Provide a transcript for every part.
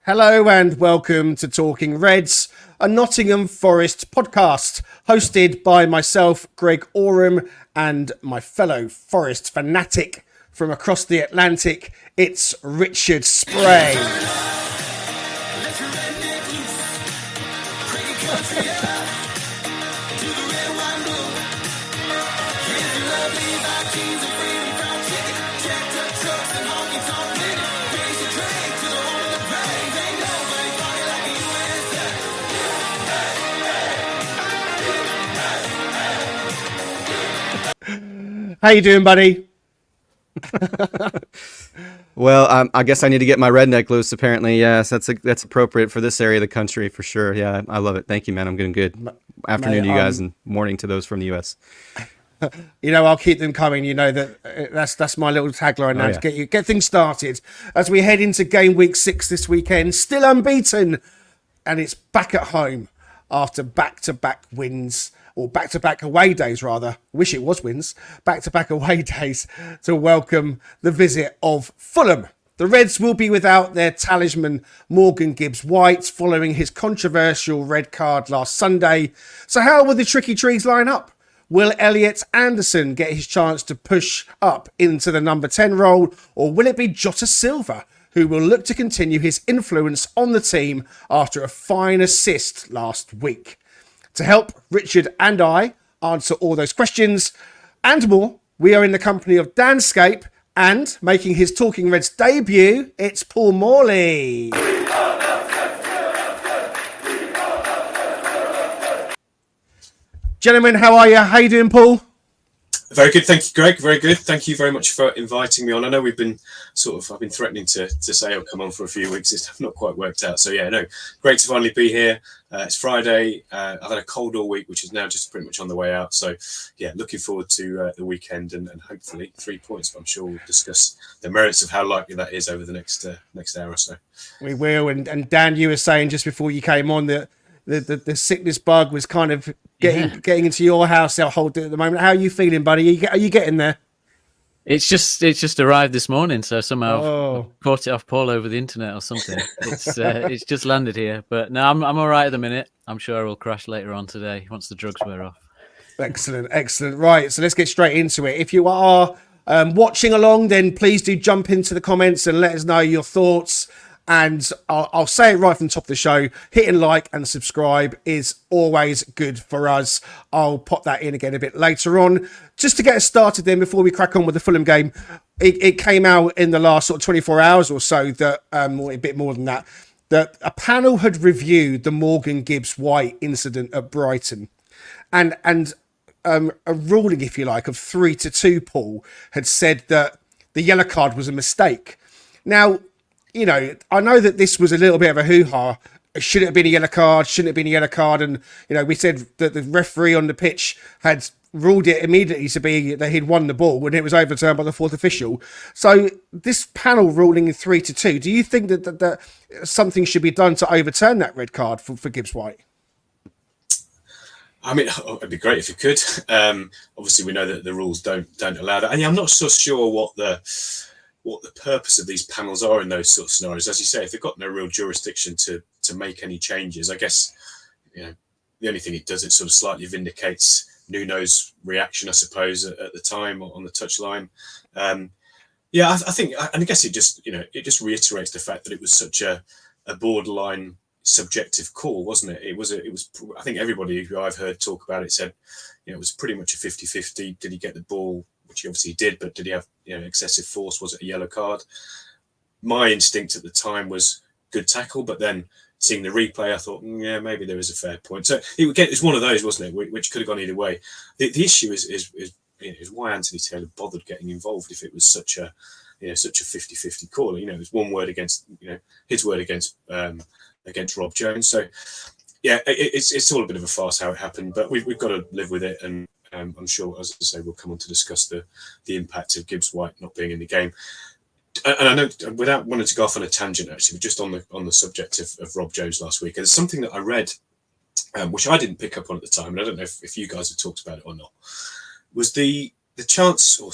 Hello and welcome to Talking Reds, a Nottingham Forest podcast hosted by myself, Greg Oram, and my fellow Forest fanatic from across the Atlantic. It's Richard Spray. How you doing, buddy? Well, I guess I need to get my redneck loose. Apparently, yes, that's appropriate for this area of the country for sure. Yeah, I love it. Thank you, man. I'm doing good. Afternoon to you guys, and morning to those from the US. You know, I'll keep them coming. You know that's my little tagline now to get things started as we head into game week 6 this weekend. Still unbeaten, and it's back at home after back-to-back wins. Or back-to-back away days, rather. Wish it was wins. Back-to-back away days to welcome the visit of Fulham. The Reds will be without their talisman, Morgan Gibbs-White, following his controversial red card last Sunday. So how will the tricky trees line up? Will Eliott Anderson get his chance to push up into the number 10 role? Or will it be Jota Silva, who will look to continue his influence on the team after a fine assist last week? To help Richard and I answer all those questions and more, we are in the company of Danscape, and making his Talking Reds debut, it's Paul Morley. Gentlemen, how are you? How you doing, Paul? Very good, thank you, Greg. Very good. Thank you very much for inviting me on. I know I've been threatening to say I'll come on for a few weeks. It's not quite worked out. So yeah, no, great to finally be here. It's Friday. I've had a cold all week, which is now just pretty much on the way out. So yeah, looking forward to the weekend and hopefully 3 points. But I'm sure we'll discuss the merits of how likely that is over the next hour or so. We will. And Dan, you were saying just before you came on that the sickness bug was kind of getting into your household at the moment. How are you feeling, buddy? Are you getting there? It's just arrived this morning, so somehow I've caught it off Paul over the internet or something. It's just landed here, but no, I'm all right at the minute. I'm sure I will crash later on today once the drugs wear off. Excellent. Right, so let's get straight into it. If you are watching along, then please do jump into the comments and let us know your thoughts. And I'll say it right from the top of the show, hitting like and subscribe is always good for us. I'll pop that in again a bit later on. Just to get us started then, before we crack on with the Fulham game, it came out in the last sort of 24 hours or so, that or a bit more than that a panel had reviewed the Morgan Gibbs-White incident at Brighton. And a ruling, if you like, of 3-2, Paul, had said that the yellow card was a mistake. Now, you know, I know that this was a little bit of a hoo-ha. Should it have been a yellow card? Shouldn't it have been a yellow card? And, you know, we said that the referee on the pitch had ruled it immediately to be that he'd won the ball when it was overturned by the fourth official. So this panel ruling 3-2, do you think that something should be done to overturn that red card for Gibbs-White? I mean, it'd be great if it could. Obviously, we know that the rules don't allow that. And I'm not so sure what the purpose of these panels are in those sort of scenarios. As you say, if they've got no real jurisdiction to make any changes, I guess, you know, the only thing it does, it sort of slightly vindicates Nuno's reaction, I suppose, at the time on the touchline. I think, and I guess it just reiterates the fact that it was such a borderline subjective call, wasn't it? It was. I think everybody who I've heard talk about it said, you know, it was pretty much a 50-50. Did he get the ball? Which he obviously did, but did he have, you know, excessive force? Was it a yellow card? My instinct at the time was good tackle, but then seeing the replay, I thought, yeah, maybe there is a fair point. So it's one of those, wasn't it, which could have gone either way. The issue is why Anthony Taylor bothered getting involved if it was such a 50-50 call. You know, it was one word against, you know, his word against Rob Jones. So yeah, it's all a bit of a farce how it happened, but we've got to live with it. And I'm sure, as I say, we'll come on to discuss the impact of Gibbs-White not being in the game. And I know, without wanting to go off on a tangent, actually, but just on the subject of Rob Jones last week, there's something that I read, which I didn't pick up on at the time, and I don't know if you guys have talked about it or not, was the chance, or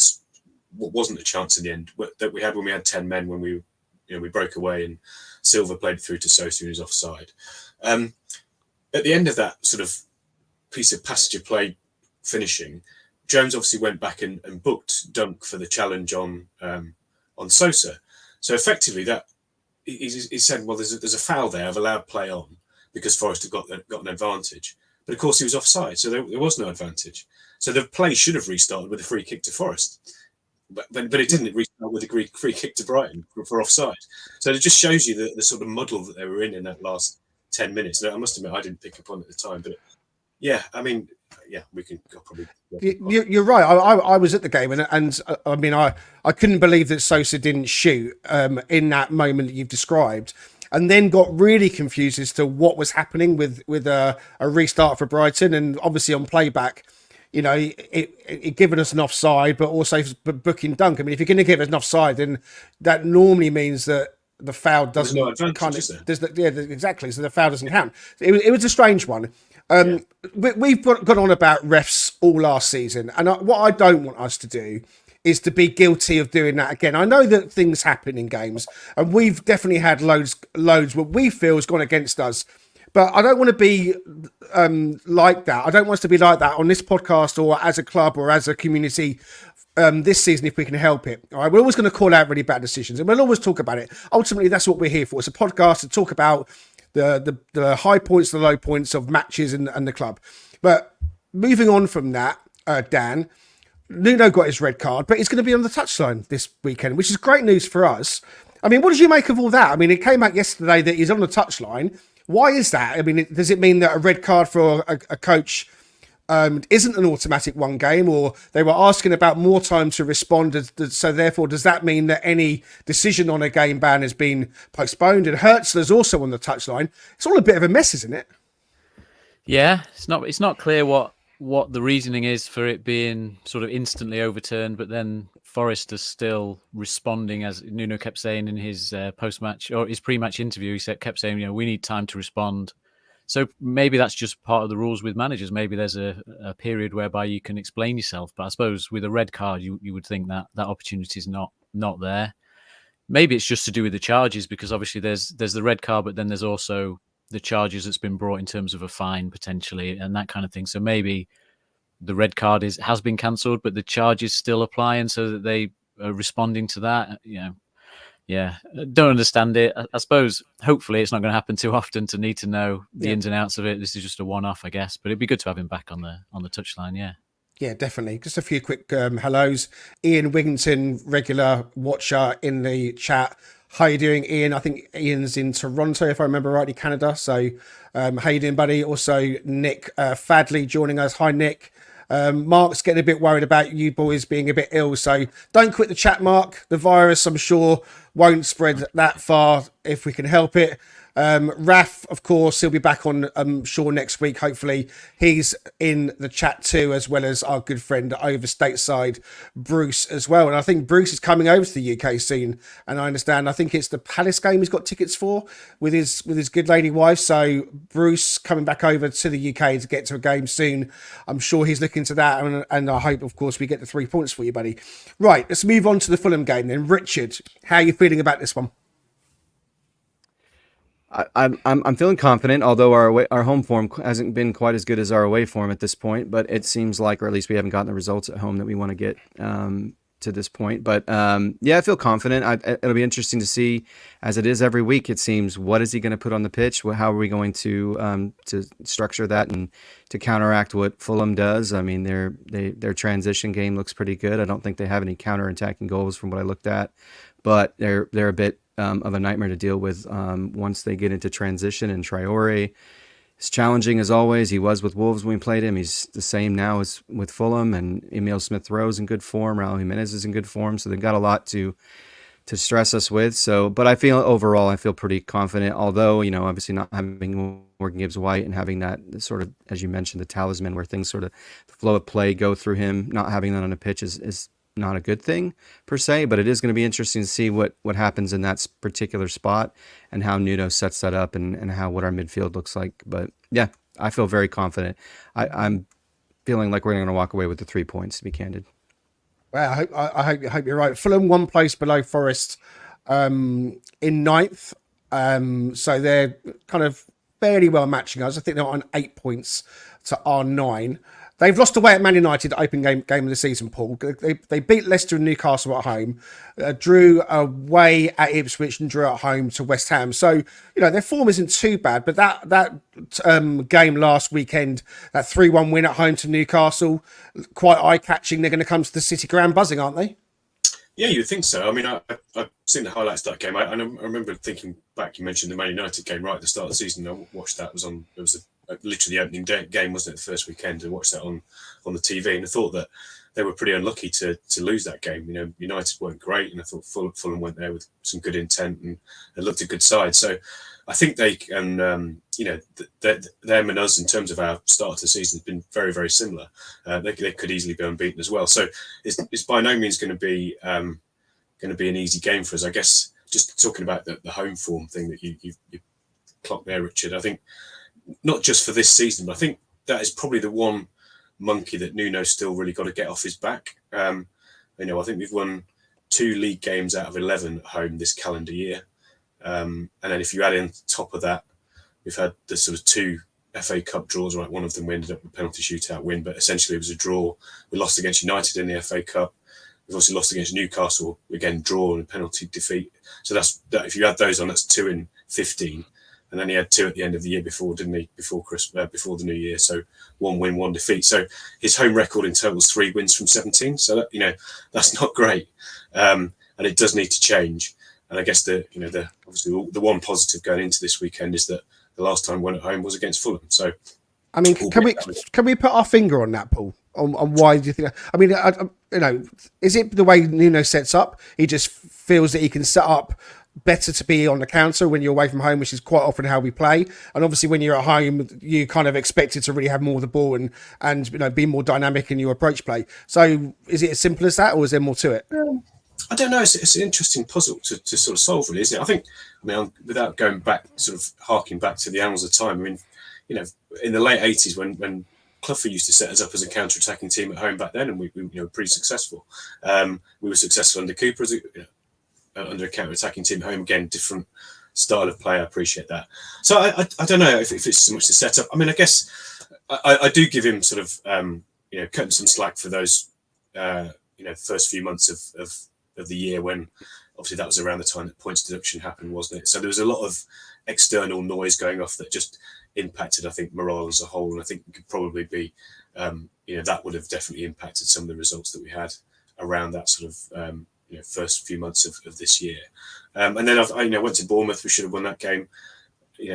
what wasn't a chance in the end, that we had when we had 10 men, when we we broke away and Silva played through to Sosa, who was offside. At the end of that sort of piece of passage of play finishing, Jones obviously went back and booked Dunk for the challenge on Sosa. So effectively, that he said, well, there's a foul there. I've allowed play on because Forest had got an advantage. But of course, he was offside, so there was no advantage. So the play should have restarted with a free kick to Forest. But it didn't restart with a free kick to Brighton for offside. So it just shows you the sort of muddle that they were in that last 10 minutes. I must admit, I didn't pick up on it at the time. But yeah, I mean, yeah, we can probably... You're right. I was at the game, and I mean, I couldn't believe that Sosa didn't shoot in that moment that you've described, and then got really confused as to what was happening with a restart for Brighton. And obviously on playback, it given us an offside, but also booking Dunk. I mean, if you're going to give us an offside, then that normally means that the foul doesn't exactly. So the foul doesn't count. It was a strange one. We've gone on about refs all last season, and what I don't want us to do is to be guilty of doing that again. I know that things happen in games, and we've definitely had loads what we feel has gone against us. But I don't want to be like that. I don't want us to be like that on this podcast or as a club or as a community this season if we can help it. All right, we're always going to call out really bad decisions, and we'll always talk about it. Ultimately, that's what we're here for. It's a podcast to talk about the high points, the low points of matches and the club. But moving on from that, Dan, Nuno got his red card, but he's going to be on the touchline this weekend, which is great news for us. I mean, what did you make of all that? I mean, it came out yesterday that he's on the touchline. Why is that? I mean, does it mean that a red card for a coach isn't an automatic one game, or they were asking about more time to respond? So therefore, does that mean that any decision on a game ban has been postponed? And Hertzler's also on the touchline. It's all a bit of a mess, isn't it? Yeah, it's not clear what the reasoning is for it being sort of instantly overturned, but then Forest is still responding, as Nuno kept saying in his post-match or his pre-match interview. He kept saying, we need time to respond. So maybe that's just part of the rules with managers. Maybe there's a period whereby you can explain yourself. But I suppose with a red card, you would think that opportunity is not there. Maybe it's just to do with the charges, because obviously there's the red card, but then there's also the charges that's been brought in terms of a fine potentially and that kind of thing. So maybe the red card has been cancelled, but the charges still apply, and so that they are responding to that. Yeah, don't understand it. I suppose hopefully it's not going to happen too often to need to know the ins and outs of it. This is just a one-off, I guess, but it'd be good to have him back on the touchline. Yeah, definitely. Just a few quick hellos. Ian Wigginton, regular watcher in the chat. How you doing, Ian? I think Ian's in Toronto, if I remember rightly, Canada. So how you doing, buddy? Also, Nick Fadley joining us. Hi, Nick. Mark's getting a bit worried about you boys being a bit ill, so don't quit the chat, Mark. The virus, I'm sure, won't spread that far if we can help it. Raf, of course, he'll be back on, I'm sure, next week, hopefully. He's in the chat too, as well as our good friend over stateside, Bruce, as well. And I think Bruce is coming over to the UK soon, and I think it's the Palace game he's got tickets for with his good lady wife. So Bruce coming back over to the UK to get to a game soon. I'm sure he's looking to that, and I hope, of course, we get the 3 points for you, buddy. Right, let's move on to the Fulham game then. Richard, how are you feeling about this one? I'm feeling confident, although our home form hasn't been quite as good as our away form at this point. But it seems like, or at least we haven't gotten the results at home that we want to get to this point. But I feel confident. It'll be interesting to see, as it is every week. It seems, what is he going to put on the pitch? How are we going to structure that and to counteract what Fulham does? I mean, their transition game looks pretty good. I don't think they have any counter-attacking goals from what I looked at, but they're a bit of a nightmare to deal with once they get into transition. And Traore is challenging as always. He was with Wolves when we played him. He's the same now as with Fulham. And Emile Smith-Rowe's in good form. Raul Jimenez is in good form. So they've got a lot to stress us with. But I feel pretty confident. Although, obviously not having Morgan Gibbs-White and having that sort of, as you mentioned, the talisman where things sort of, the flow of play go through him, not having that on the pitch is not a good thing per se, but it is going to be interesting to see what happens in that particular spot and how Nuno sets that up and what our midfield looks like. But yeah, I feel very confident. I'm feeling like we're going to walk away with the 3 points, to be candid. Well, I hope you're right. Fulham 1 place below Forest in ninth. So they're kind of fairly well matching us. I think they're on 8 points to our 9. They've lost away at Man United, open game of the season, Paul. They beat Leicester and Newcastle at home, drew away at Ipswich and drew at home to West Ham. So, their form isn't too bad. But that game last weekend, that 3-1 win at home to Newcastle, quite eye-catching. They're going to come to the City ground buzzing, aren't they? Yeah, you would think so. I mean, I've seen the highlights of that game. I remember thinking back, you mentioned the Man United game right at the start of the season. I watched that. It was literally the opening game, wasn't it, the first weekend? I watched that on the TV, and I thought that they were pretty unlucky to lose that game. United weren't great, and I thought Fulham went there with some good intent and they looked a good side. So I think they can, them and us in terms of our start to the season has been very, very similar. They could easily be unbeaten as well. So it's by no means going to be an easy game for us. I guess just talking about the home form thing that you clocked there, Richard. I think not just for this season, but I think that is probably the one monkey that Nuno's still really got to get off his back. I think we've won 2 league games out of 11 at home this calendar year. And then if you add in top of that, we've had the sort of 2 FA Cup draws, right? One of them we ended up with a penalty shootout win, but essentially it was a draw. We lost against United in the FA Cup. We've also lost against Newcastle, again, draw and a penalty defeat. So that's that. If you add those on, that's 2 in 15. And then he had 2 at the end of the year before, didn't he? Before Christmas, before the New Year. So 1 win, 1 defeat. So his home record in total is 3 wins from 17. So that, that's not great, and it does need to change. And I guess obviously the one positive going into this weekend is that the last time we won at home was against Fulham. So, I mean, can we put our finger on that, Paul? On why do you think? I mean, is it the way Nuno sets up? He just feels that he can set up better to be on the counter when you're away from home, which is quite often how we play. And obviously, when you're at home, you kind of expected to really have more of the ball and be more dynamic in your approach play. So, is it as simple as that, or is there more to it? I don't know. It's an interesting puzzle to sort of solve, really, isn't it? I mean, without going back, sort of harking back to the annals of time. I mean, in the late 80s when Clough used to set us up as a counter-attacking team at home back then, and we were pretty successful. We were successful under Cooper as under a counter-attacking team at home. Again, different style of play. I appreciate that. So I don't know if it's so much the setup. I mean, I guess I do give him sort of cutting some slack for those first few months of the year, when obviously that was around the time that points deduction happened, wasn't it? So there was a lot of external noise going off that just impacted, I think, morale as a whole. And I think it could probably be, that would have definitely impacted some of the results that we had around that sort of, first few months of this year. And then I went to Bournemouth. We should have won that game.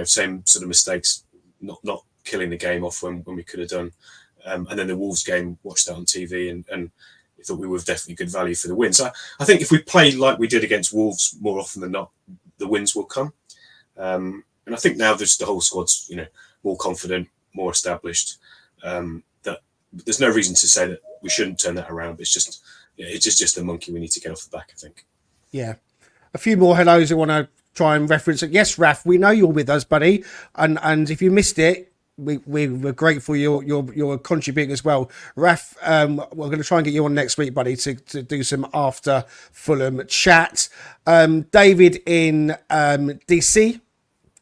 Same sort of mistakes, not killing the game off when we could have done. And then the Wolves game, watched that on TV and I thought we were definitely good value for the win. So I think if we play like we did against Wolves more often than not, the wins will come. And I think now the whole squad's more confident, more established. That there's no reason to say that we shouldn't turn that around. But it's just the monkey we need to get off the back, I think. Yeah. A few more hellos I want to try and reference it. Yes, Raf, we know you're with us, buddy. And if you missed it, we're grateful you're contributing as well. Raf, we're going to try and get you on next week, buddy, to do some after Fulham chat. David in DC,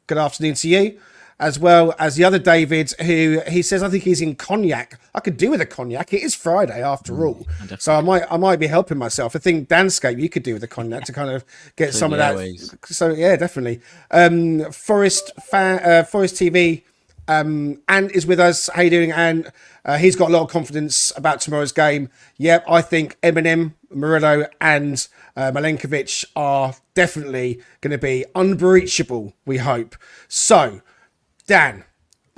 good afternoon to you, as well as the other David, who he says, I think he's in Cognac. I could do with a Cognac. It is Friday after all. So I might be helping myself. I think Danscape, you could do with a Cognac to kind of get some of that. So yeah, definitely. Forest TV, and is with us. How you doing? And he's got a lot of confidence about tomorrow's game. Yep, I think Eminem, Murillo, and Milenkovic are definitely going to be unbreachable, we hope. So, Dan,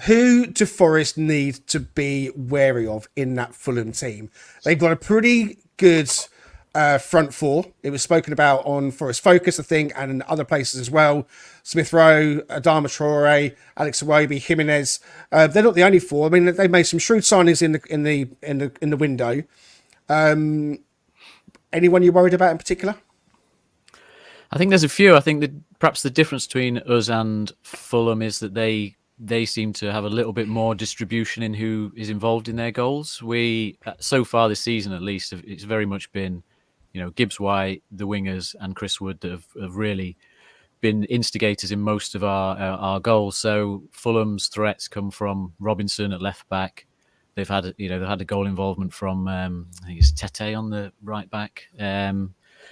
who do Forest need to be wary of in that Fulham team? They've got a pretty good front four. It was spoken about on Forest Focus, I think, and in other places as well. Smith Rowe, Adama Traore, Alex Iwobi, Jimenez. They're not the only four. I mean, they've made some shrewd signings in the window. Anyone you're worried about in particular? I think there's a few. I think that perhaps the difference between us and Fulham is that they seem to have a little bit more distribution in who is involved in their goals. We, so far this season at least, it's very much been, Gibbs-White, the wingers, and Chris Wood that have really been instigators in most of our goals. So Fulham's threats come from Robinson at left back. They've had a goal involvement from I think it's Tete on the right back.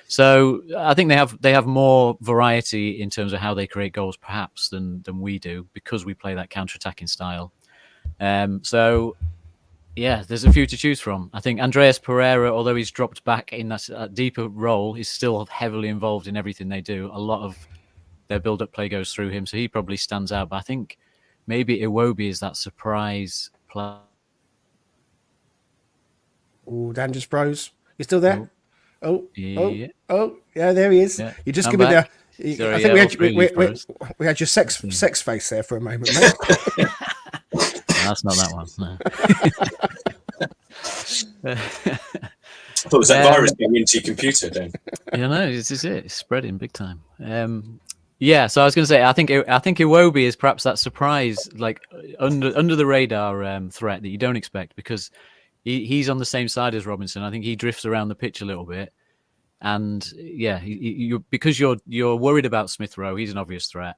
So I think they have more variety in terms of how they create goals, perhaps, than we do, because we play that counter-attacking style. So yeah, there's a few to choose from. I think Andreas Pereira, although he's dropped back in that deeper role, is still heavily involved in everything they do. A lot of their build-up play goes through him, so he probably stands out. But I think maybe Iwobi is that surprise play. Oh, Dan just froze. You still there? Yeah. Yeah, there he is. Yeah. You just I'm give me back. the. Sorry, I think we had your sex Hmm. sex face there for a moment, mate. That's not that one. No. I thought it was that virus getting into your computer, Dan. This is it. It's spreading big time. Yeah, so I was going to say, I think Iwobi is perhaps that surprise, like under the radar threat that you don't expect, because he's on the same side as Robinson. I think he drifts around the pitch a little bit, and yeah, because you're worried about Smith Rowe. He's an obvious threat.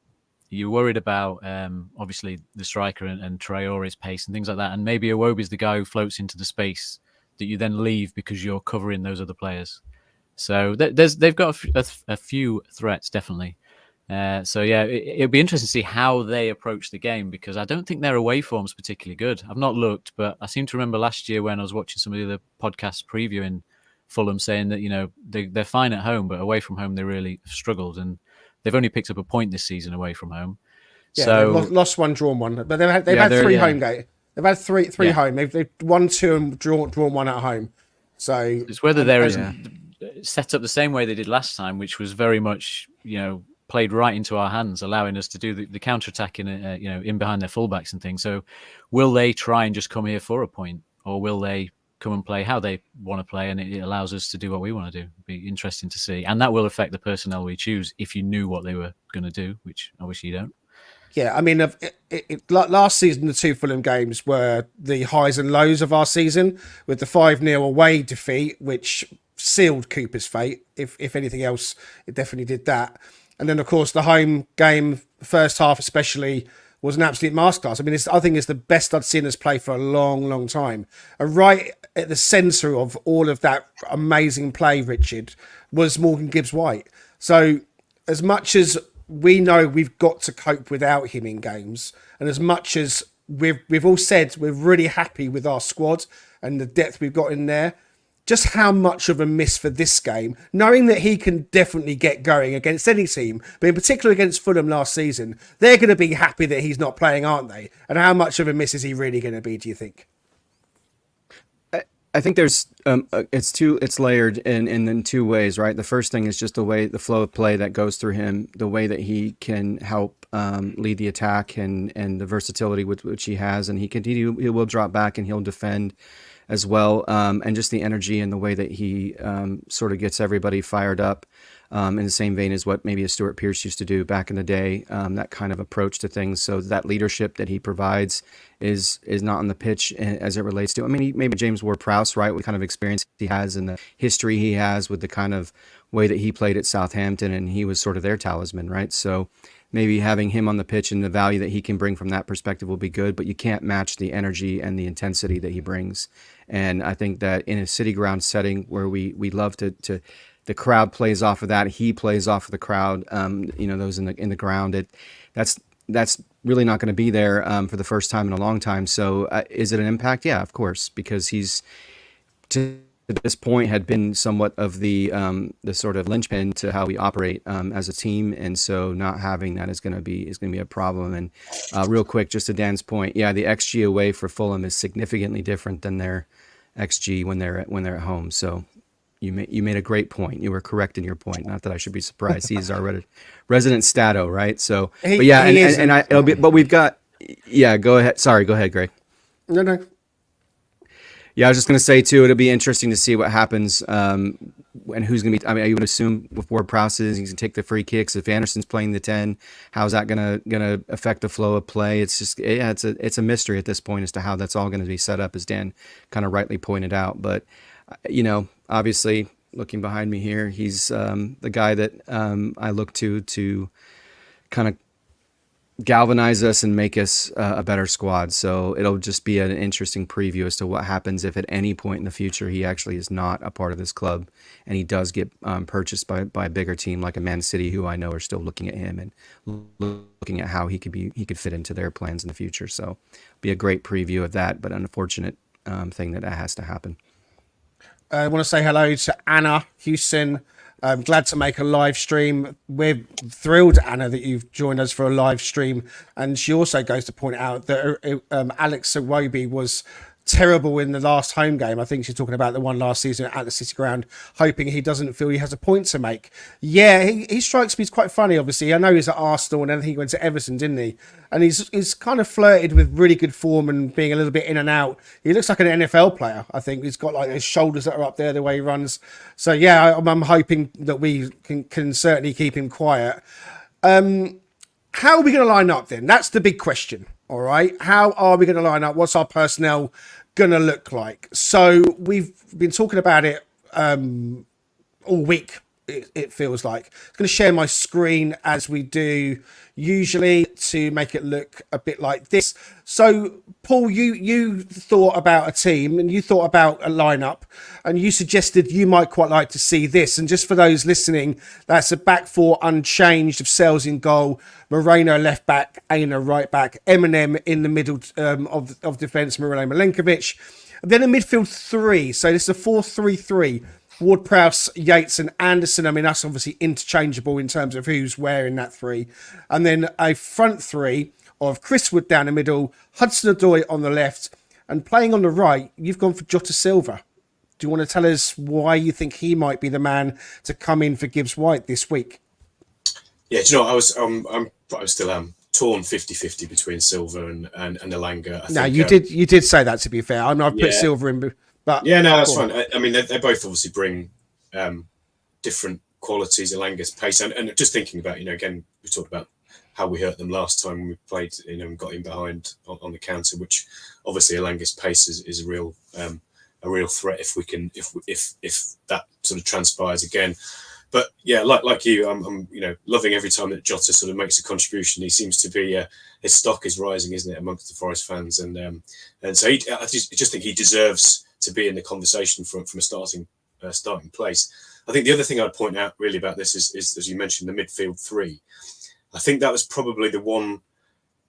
You're worried about obviously the striker and Traore's pace and things like that, and maybe Iwobi's the guy who floats into the space that you then leave because you're covering those other players. So they've got a few threats, definitely. So yeah, it'll be interesting to see how they approach the game, because I don't think their away form's particularly good. I've not looked, but I seem to remember last year when I was watching some of the other podcasts previewing Fulham saying that they're fine at home, but away from home they really struggled, and they've only picked up a point this season away from home. Yeah, so they've lost one, drawn one, but they've had three home games. They've had three home. They've won two and drawn one at home. So it's whether they're set up the same way they did last time, which was very much played right into our hands, allowing us to do the counter-attacking, in behind their fullbacks and things. So will they try and just come here for a point, or will they come and play how they want to play, and it allows us to do what we want to do? It'll be interesting to see. And that will affect the personnel we choose if you knew what they were going to do, which obviously you don't. Yeah, I mean, last season, the two Fulham games were the highs and lows of our season, with the 5-0 away defeat, which sealed Cooper's fate. If anything else, it definitely did that. And then, of course, the home game, first half especially, was an absolute masterclass. I mean, I think it's the best I'd seen us play for a long, long time. And right at the centre of all of that amazing play, Richard, was Morgan Gibbs-White. So as much as we know we've got to cope without him in games, and as much as we've all said we're really happy with our squad and the depth we've got in there, just how much of a miss for this game, knowing that he can definitely get going against any team, but in particular against Fulham last season, they're going to be happy that he's not playing, aren't they? And how much of a miss is he really going to be, do you think? I think there's it's layered in two ways, right? The first thing is just the flow of play that goes through him, the way that he can help lead the attack, and the versatility with which he has, and he will drop back and he'll defend as well, and just the energy and the way that he sort of gets everybody fired up, in the same vein as what maybe a Stuart Pearce used to do back in the day, that kind of approach to things. So that leadership that he provides is not on the pitch as it relates to, I mean, maybe James Ward-Prowse, right? What kind of experience he has and the history he has with the kind of way that he played at Southampton, and he was sort of their talisman, right? So maybe having him on the pitch and the value that he can bring from that perspective will be good, but you can't match the energy and the intensity that he brings. And I think that in a city ground setting where we love to the crowd plays off of that, he plays off of the crowd, those in the ground, that's really not going to be there for the first time in a long time. So is it an impact? Yeah, of course, because he's to this point had been somewhat of the sort of linchpin to how we operate as a team, and so not having that is going to be a problem. And real quick, just to Dan's point, yeah, the XG away for Fulham is significantly different than their XG when they're at home. So you made a great point. You were correct in your point. Not that I should be surprised. He's our resident stato, right? So, but yeah, but we've got. Yeah, go ahead. Sorry, go ahead, Greg. No. Yeah, I was just going to say, too, it'll be interesting to see what happens and who's going to be... I mean, I would assume with Ward-Prowse, he's going to take the free kicks. If Anderson's playing the 10, how's that going to affect the flow of play? It's just... Yeah, it's a mystery at this point as to how that's all going to be set up, as Dan kind of rightly pointed out. But, obviously, looking behind me here. He's the guy that I look to kind of galvanize us and make us a better squad. So it'll just be an interesting preview as to what happens if at any point in the future he actually is not a part of this club and he does get purchased by a bigger team like a Man City, who I know are still looking at him and looking at how he could fit into their plans in the future. So be a great preview of that, but unfortunate thing that has to happen. I want to say hello to Anna Houston. I'm glad to make a live stream. We're thrilled, Anna, that you've joined us for a live stream. And she also goes to point out that Alex Iwobi was terrible in the last home game. I think she's talking about the one last season at the City Ground, hoping he doesn't feel he has a point to make. Yeah, he strikes me as quite funny, obviously. I know he's at Arsenal and then he went to Everton, didn't he? And he's kind of flirted with really good form and being a little bit in and out. He looks like an NFL player, I think. He's got like his shoulders that are up there, the way he runs. So yeah, I'm hoping that we can certainly keep him quiet. How are we going to line up then? That's the big question. All right. How are we going to line up? What's our personnel going to look like? So we've been talking about it all week. It feels like. I'm going to share my screen as we do usually to make it look a bit like this. So Paul, you thought about a team and you thought about a lineup and you suggested you might quite like to see this. And just for those listening, that's a back four unchanged of Sales in goal, Moreno left back, Aina right back, Eminem in the middle of defence, Miralem Milenkovic. And then a midfield three. So this is a 4-3-3. Ward-Prowse, Yates and Anderson. I mean, that's obviously interchangeable in terms of who's where in that three. And then a front three of Chris Wood down the middle, Hudson-Odoi on the left, and playing on the right, you've gone for Jota Silva. Do you want to tell us why you think he might be the man to come in for Gibbs-White this week? Yeah, do you know what? I was still torn 50-50 between Silva and Elanga. No, you did say that, to be fair. I mean, I've put Silva in. But yeah, no, that's fine. I mean, they both obviously bring different qualities. Elanga's pace, and just thinking about, again, we talked about how we hurt them last time when we played, and got in behind on the counter, which obviously Elanga's pace is a real threat if that sort of transpires again. But yeah, like you, I'm loving every time that Jota sort of makes a contribution. He seems to be his stock is rising, isn't it, amongst the Forest fans, and so I just think he deserves to be in the conversation from a starting place. I think the other thing I'd point out really about this is as you mentioned, the midfield three. I think that was probably the one,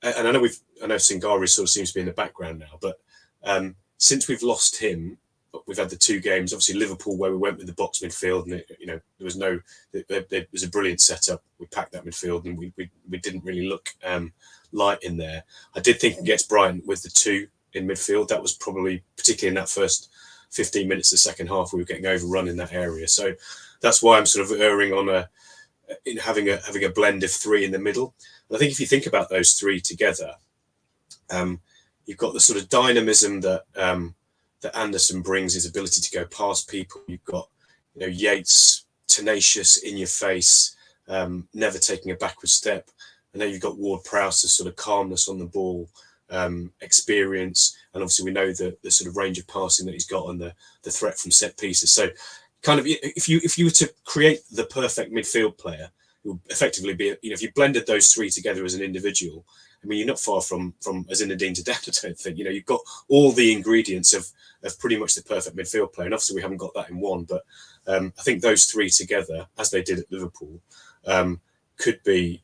and I know Singari sort of seems to be in the background now, but since we've lost him, we've had the two games. Obviously, Liverpool, where we went with the box midfield, and there was a brilliant setup. We packed that midfield, and we didn't really look light in there. I did think against Brighton with the two in midfield, that was probably, particularly in that first 15 minutes of the second half, we were getting overrun in that area. So that's why I'm sort of erring on having a blend of three in the middle. And I think if you think about those three together, you've got the sort of dynamism that Anderson brings, his ability to go past people. You've got Yates, tenacious, in your face, never taking a backward step. And then you've got Ward-Prowse, the sort of calmness on the ball, experience, and obviously we know the sort of range of passing that he's got and the threat from set pieces. So kind of if you were to create the perfect midfield player, it would effectively be if you blended those three together as an individual, I mean, you're not far from Zinedine Zidane, I don't think. You've got all the ingredients of pretty much the perfect midfield player, and obviously we haven't got that in one, but I think those three together, as they did at Liverpool, could be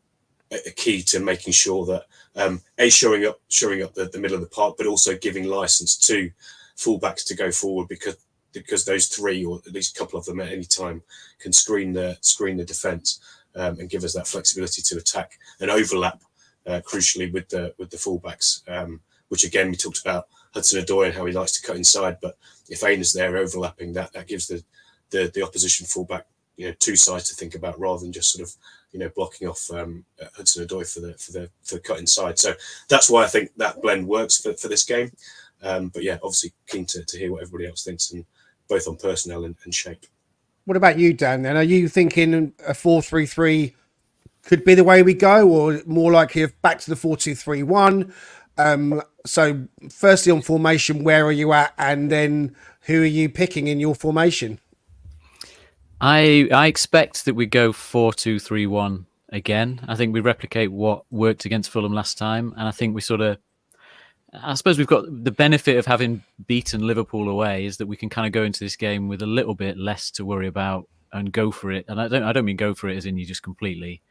a key to making sure that showing up the middle of the park, but also giving license to fullbacks to go forward, because those three, or at least a couple of them at any time, can screen the defence and give us that flexibility to attack and overlap crucially with the fullbacks, which again we talked about Hudson-Odoi and how he likes to cut inside, but if Aina's there overlapping, that gives the opposition fullback two sides to think about rather than just sort of blocking off Hudson-Odoi for the cut inside. So that's why I think that blend works for this game. But yeah, obviously keen to hear what everybody else thinks, and both on personnel and shape. What about you, Dan? Then are you thinking a 4-3-3 could be the way we go, or more likely back to the 4-2-3-1? So firstly on formation, where are you at, and then who are you picking in your formation? I expect that we go 4-2-3-1 again. I think we replicate what worked against Fulham last time, and I think we sort of. I suppose we've got the benefit of having beaten Liverpool away is that we can kind of go into this game with a little bit less to worry about and go for it. And I don't mean go for it as in you just completely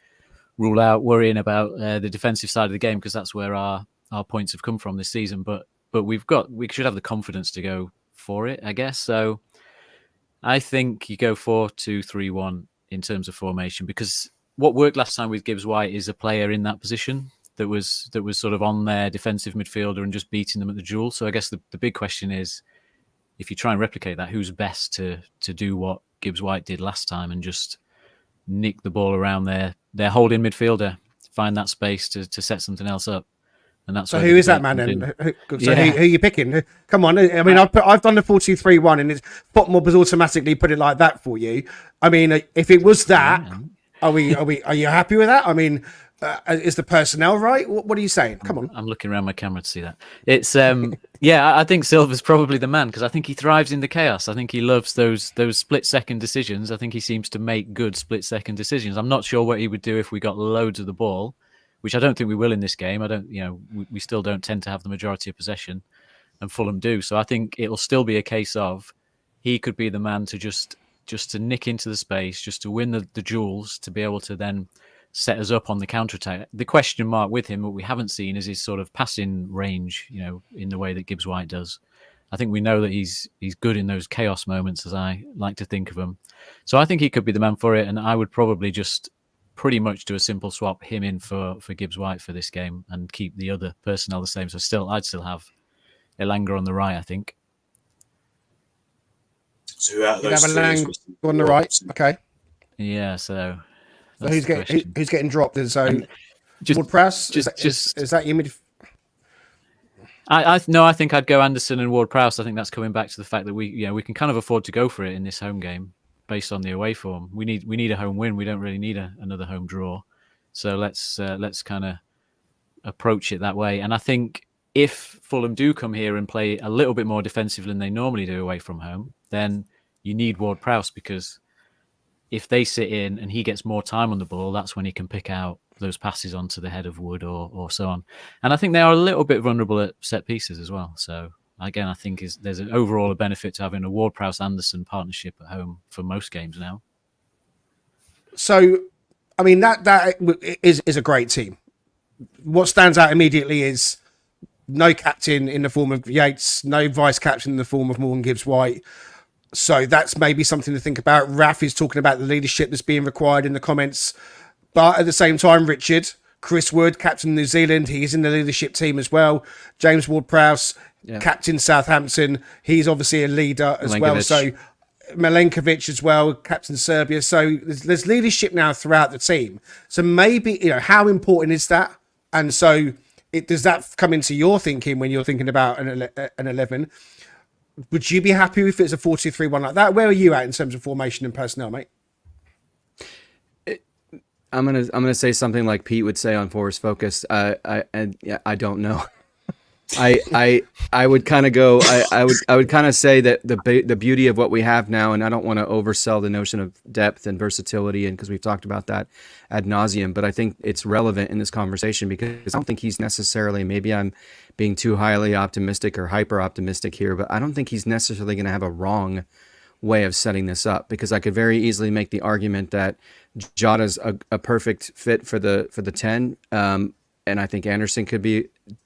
rule out worrying about the defensive side of the game, because that's where our points have come from this season. But we should have the confidence to go for it, I guess. So I think you go 4-2-3-1 in terms of formation, because what worked last time with Gibbs-White is a player in that position that was sort of on their defensive midfielder and just beating them at the duel. So I guess the big question is, if you try and replicate that, who's best to do what Gibbs-White did last time and just nick the ball around their holding midfielder, find that space to set something else up. And that's so who is that man then? Who are you picking? Come on. I mean, I've done the 4-2-3-1 and Potmob has automatically put it like that for you. I mean, if it was that, are you happy with that? I mean, is the personnel right? What are you saying? Come on. I'm looking around my camera to see that. It's yeah, I think Silva's probably the man, because I think he thrives in the chaos. I think he loves those split-second decisions. I think he seems to make good split-second decisions. I'm not sure what he would do if we got loads of the ball, which I don't think we will in this game. We still don't tend to have the majority of possession, and Fulham do. So I think it'll still be a case of he could be the man to just to nick into the space, just to win the duels, to be able to then set us up on the counter-attack. The question mark with him, what we haven't seen, is his sort of passing range, in the way that Gibbs-White does. I think we know that he's good in those chaos moments, as I like to think of them. So I think he could be the man for it, and I would probably just pretty much do a simple swap him in for Gibbs-White for this game and keep the other personnel the same. So I'd still have Elanga on the right, I think. So who out of You'd those have three Elanga on the right. Okay. Yeah, So who's getting dropped? So Ward-Prowse? Is that your mid? I think I'd go Anderson and Ward-Prowse. I think that's coming back to the fact that we can kind of afford to go for it in this home game based on the away form. We need a home win. We don't really need another home draw. So let's kind of approach it that way. And I think if Fulham do come here and play a little bit more defensive than they normally do away from home, then you need Ward-Prowse, because if they sit in and he gets more time on the ball, that's when he can pick out those passes onto the head of Wood or so on. And I think they are a little bit vulnerable at set pieces as well. So again, I think there's an overall benefit to having a Ward-Prowse-Anderson partnership at home for most games now. So, I mean, that is a great team. What stands out immediately is no captain in the form of Yates, no vice captain in the form of Morgan Gibbs-White. So that's maybe something to think about. Raf is talking about the leadership that's being required in the comments. But at the same time, Richard, Chris Wood, captain of New Zealand, he's in the leadership team as well. James Ward-Prowse, captain Southampton, he's obviously a leader as well. So Milenkovic as well, captain Serbia. So there's leadership now throughout the team. So maybe, how important is that? And so does that come into your thinking when you're thinking about an 11? Would you be happy if it's a 4-2-3-1 like that? Where are you at in terms of formation and personnel, mate? I'm gonna say something like Pete would say on Forward Focus. I don't know. I would kind of go. I would kind of say that the beauty of what we have now, and I don't want to oversell the notion of depth and versatility, and because we've talked about that ad nauseum, but I think it's relevant in this conversation because I don't think he's necessarily. Maybe I'm being too highly optimistic or hyper optimistic here, but I don't think he's necessarily going to have a wrong way of setting this up, because I could very easily make the argument that Jota's a perfect fit for the 10, and I think Anderson could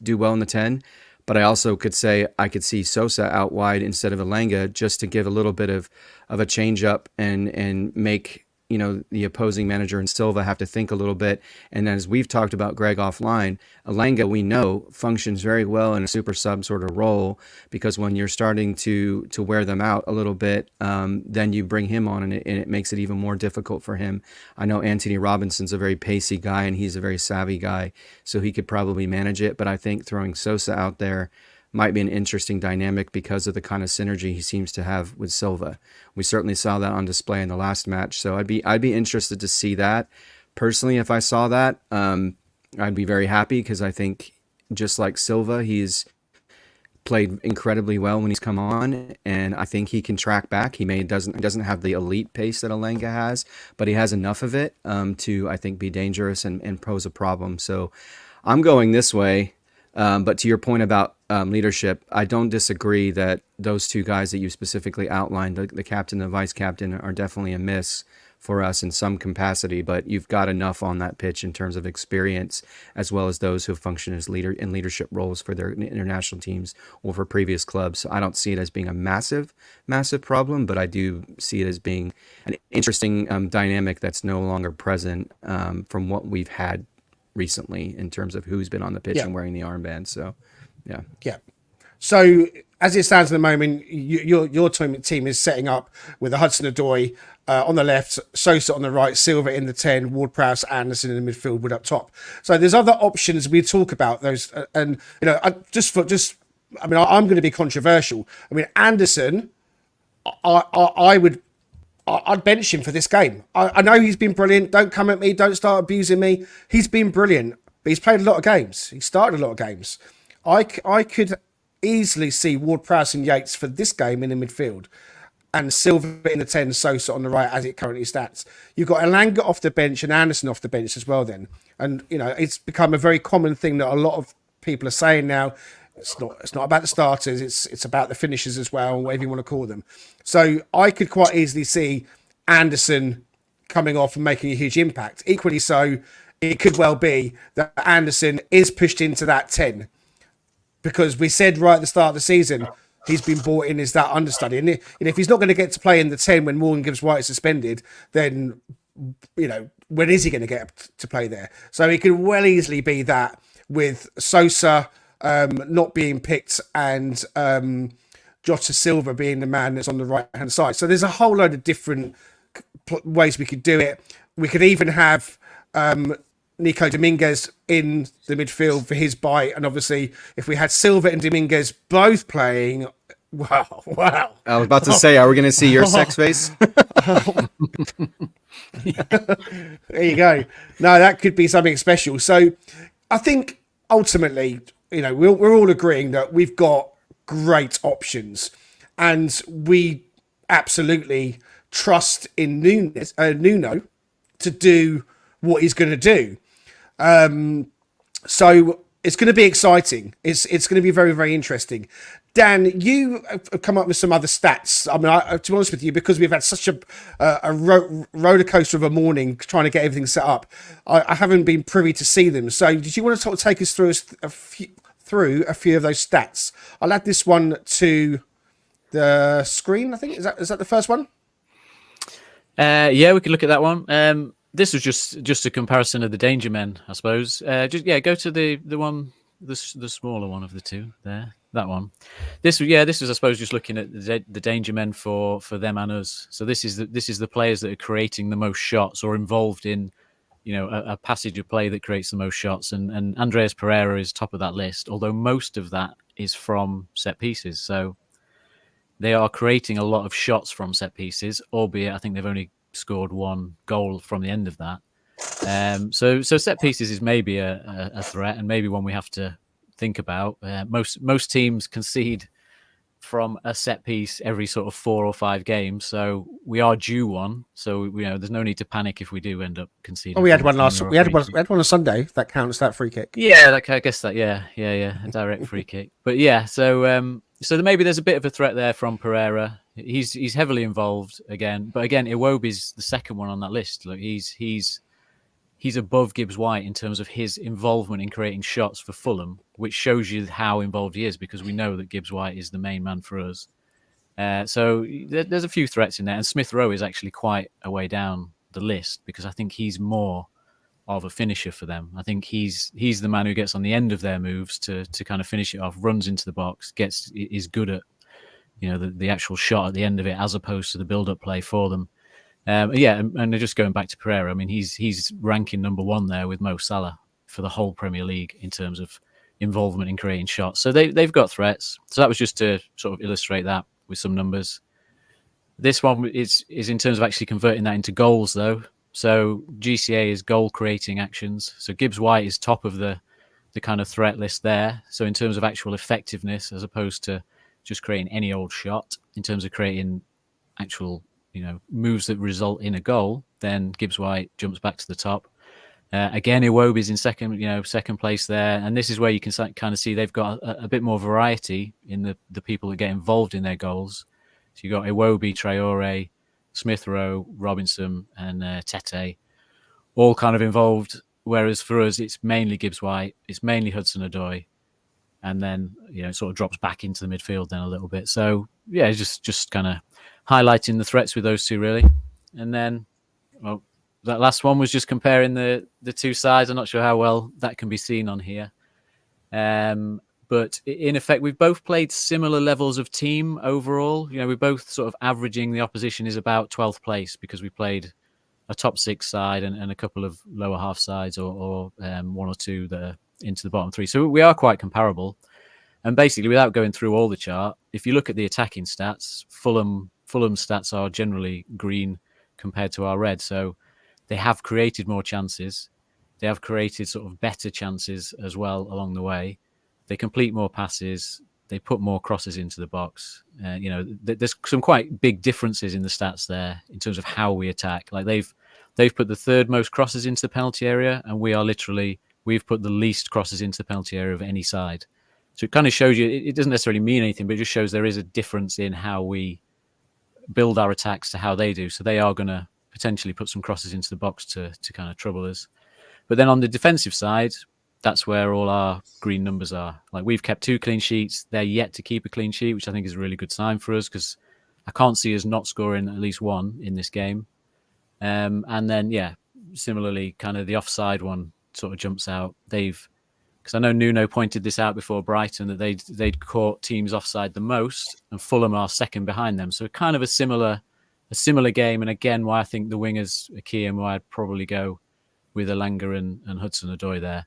do well in the 10. But I also could say I could see Sosa out wide instead of Elanga, just to give a little bit of a change up and make the opposing manager and Silva have to think a little bit. And as we've talked about Greg offline, Elanga, we know, functions very well in a super sub sort of role, because when you're starting to wear them out a little bit, then you bring him on and it makes it even more difficult for him. I know Anthony Robinson's a very pacey guy and he's a very savvy guy, so he could probably manage it. But I think throwing Sosa out there might be an interesting dynamic because of the kind of synergy he seems to have with Silva. We certainly saw that on display in the last match. So I'd be interested to see that. Personally, if I saw that, I'd be very happy, because I think just like Silva, he's played incredibly well when he's come on, and I think he can track back. He doesn't have the elite pace that Alenga has, but he has enough of it to, I think, be dangerous and pose a problem. So I'm going this way. But to your point about leadership, I don't disagree that those two guys that you specifically outlined, the captain and the vice captain, are definitely a miss for us in some capacity, but you've got enough on that pitch in terms of experience, as well as those who function as leadership roles for their international teams or for previous clubs. So I don't see it as being a massive problem, but I do see it as being an interesting dynamic that's no longer present from what we've had recently in terms of who's been on the pitch and wearing the armband. So, yeah. So as it stands at the moment, your team is setting up with the Hudson-Odoi on the left, Sosa on the right, Silva in the 10, Ward-Prowse, Anderson in the midfield, Wood up top. So there's other options we talk about those, and I'm going to be controversial. I mean, Anderson, I'd bench him for this game. I know he's been brilliant. Don't come at me. Don't start abusing me. He's been brilliant, but he's played a lot of games. He started a lot of games. I could easily see Ward-Prowse and Yates for this game in the midfield, and Silva in the 10, Sosa on the right as it currently stands. You've got Elanga off the bench and Anderson off the bench as well then. And, it's become a very common thing that a lot of people are saying now. It's not about the starters. It's about the finishers as well, whatever you want to call them. So I could quite easily see Anderson coming off and making a huge impact. Equally so, it could well be that Anderson is pushed into that 10, because we said right at the start of the season he's been brought in as that understudy, and if he's not going to get to play in the 10 when Morgan Gibbs-White is suspended, then when is he going to get to play there? So it could well easily be that with Sosa not being picked and Jota Silva being the man that's on the right hand side. So there's a whole load of different ways we could do it. We could even have Nico Dominguez in the midfield for his bite, and obviously if we had Silva and Dominguez both playing, wow. I was about to say, are we going to see your sex face? There you go. No, that could be something special. So I think ultimately, we're all agreeing that we've got great options, and we absolutely trust in Nuno to do what he's going to do. So it's going to be exciting. It's going to be very, very interesting. Dan, you have come up with some other stats. I mean, to be honest with you, because we've had such a roller coaster of a morning trying to get everything set up, I haven't been privy to see them. So did you want to sort of take us through a few of those stats? I'll add this one to the screen, I think. Is that the first one? Yeah, we could look at that one. This was just a comparison of the danger men, I suppose. Go to the one, the smaller one of the two there. That one. This was I suppose just looking at the danger men for them and us. So this is the players that are creating the most shots or involved in a passage of play that creates the most shots, and Andreas Pereira is top of that list, although most of that is from set pieces. So they are creating a lot of shots from set pieces, albeit I think they've only scored one goal from the end of that. So set pieces is maybe a threat, and maybe one we have to think about. Most teams concede from a set piece every sort of 4 or 5 games, so we are due one. So there's no need to panic if we do end up conceding. Oh, we had one last. We had one on Sunday. That counts. That free kick. Yeah, I guess that. Yeah, a direct free kick. But yeah, so maybe there's a bit of a threat there from Pereira. He's heavily involved again, but again, Iwobi's the second one on that list. Look, he's above Gibbs-White in terms of his involvement in creating shots for Fulham, which shows you how involved he is, because we know that Gibbs-White is the main man for us. So there's a few threats in there, and Smith Rowe is actually quite a way down the list, because I think he's more of a finisher for them. I think he's the man who gets on the end of their moves to kind of finish it off, runs into the box, is good at the actual shot at the end of it, as opposed to the build-up play for them. And just going back to Pereira, I mean, he's ranking number 1 there with Mo Salah for the whole Premier League in terms of involvement in creating shots. So they've got threats. So that was just to sort of illustrate that with some numbers. This one is in terms of actually converting that into goals, though. So GCA is goal creating actions. So Gibbs-White is top of the the kind of threat list there. So in terms of actual effectiveness, as opposed to just creating any old shot, in terms of creating actual, moves that result in a goal, then Gibbs-White jumps back to the top. Again, Iwobi's in second place there, and this is where you can kind of see they've got a bit more variety in the people that get involved in their goals. So you've got Iwobi, Traore, Smith Rowe, Robinson, and Tete, all kind of involved. Whereas for us, it's mainly Gibbs-White, it's mainly Hudson-Odoi, and then it sort of drops back into the midfield then a little bit. So yeah, just kind of highlighting the threats with those two really, and then that last one was just comparing the two sides. I'm not sure how well that can be seen on here. But in effect, we've both played similar levels of team overall. We're both sort of averaging the opposition is about 12th place because we played a top 6 side and a couple of lower half sides or one or two that are into the bottom 3. So we are quite comparable. And basically, without going through all the chart, if you look at the attacking stats, Fulham's stats are generally green compared to our red. So they have created more chances. They have created sort of better chances as well along the way. They complete more passes. They put more crosses into the box. There's some quite big differences in the stats there in terms of how we attack. Like they've put the 3rd most crosses into the penalty area, and we've put the least crosses into the penalty area of any side. So it kind of shows you, it doesn't necessarily mean anything, but it just shows there is a difference in how we build our attacks to how they do. So they are going to potentially put some crosses into the box to kind of trouble us. But then on the defensive side, that's where all our green numbers are. Like we've kept 2 clean sheets. They're yet to keep a clean sheet, which I think is a really good sign for us because I can't see us not scoring at least one in this game. And then, similarly, kind of the offside one sort of jumps out. Because I know Nuno pointed this out before Brighton that they'd caught teams offside the most, and Fulham are second behind them. So kind of a similar game, and again, why I think the wingers are key and why I'd probably go with Elanga and Hudson-Odoi there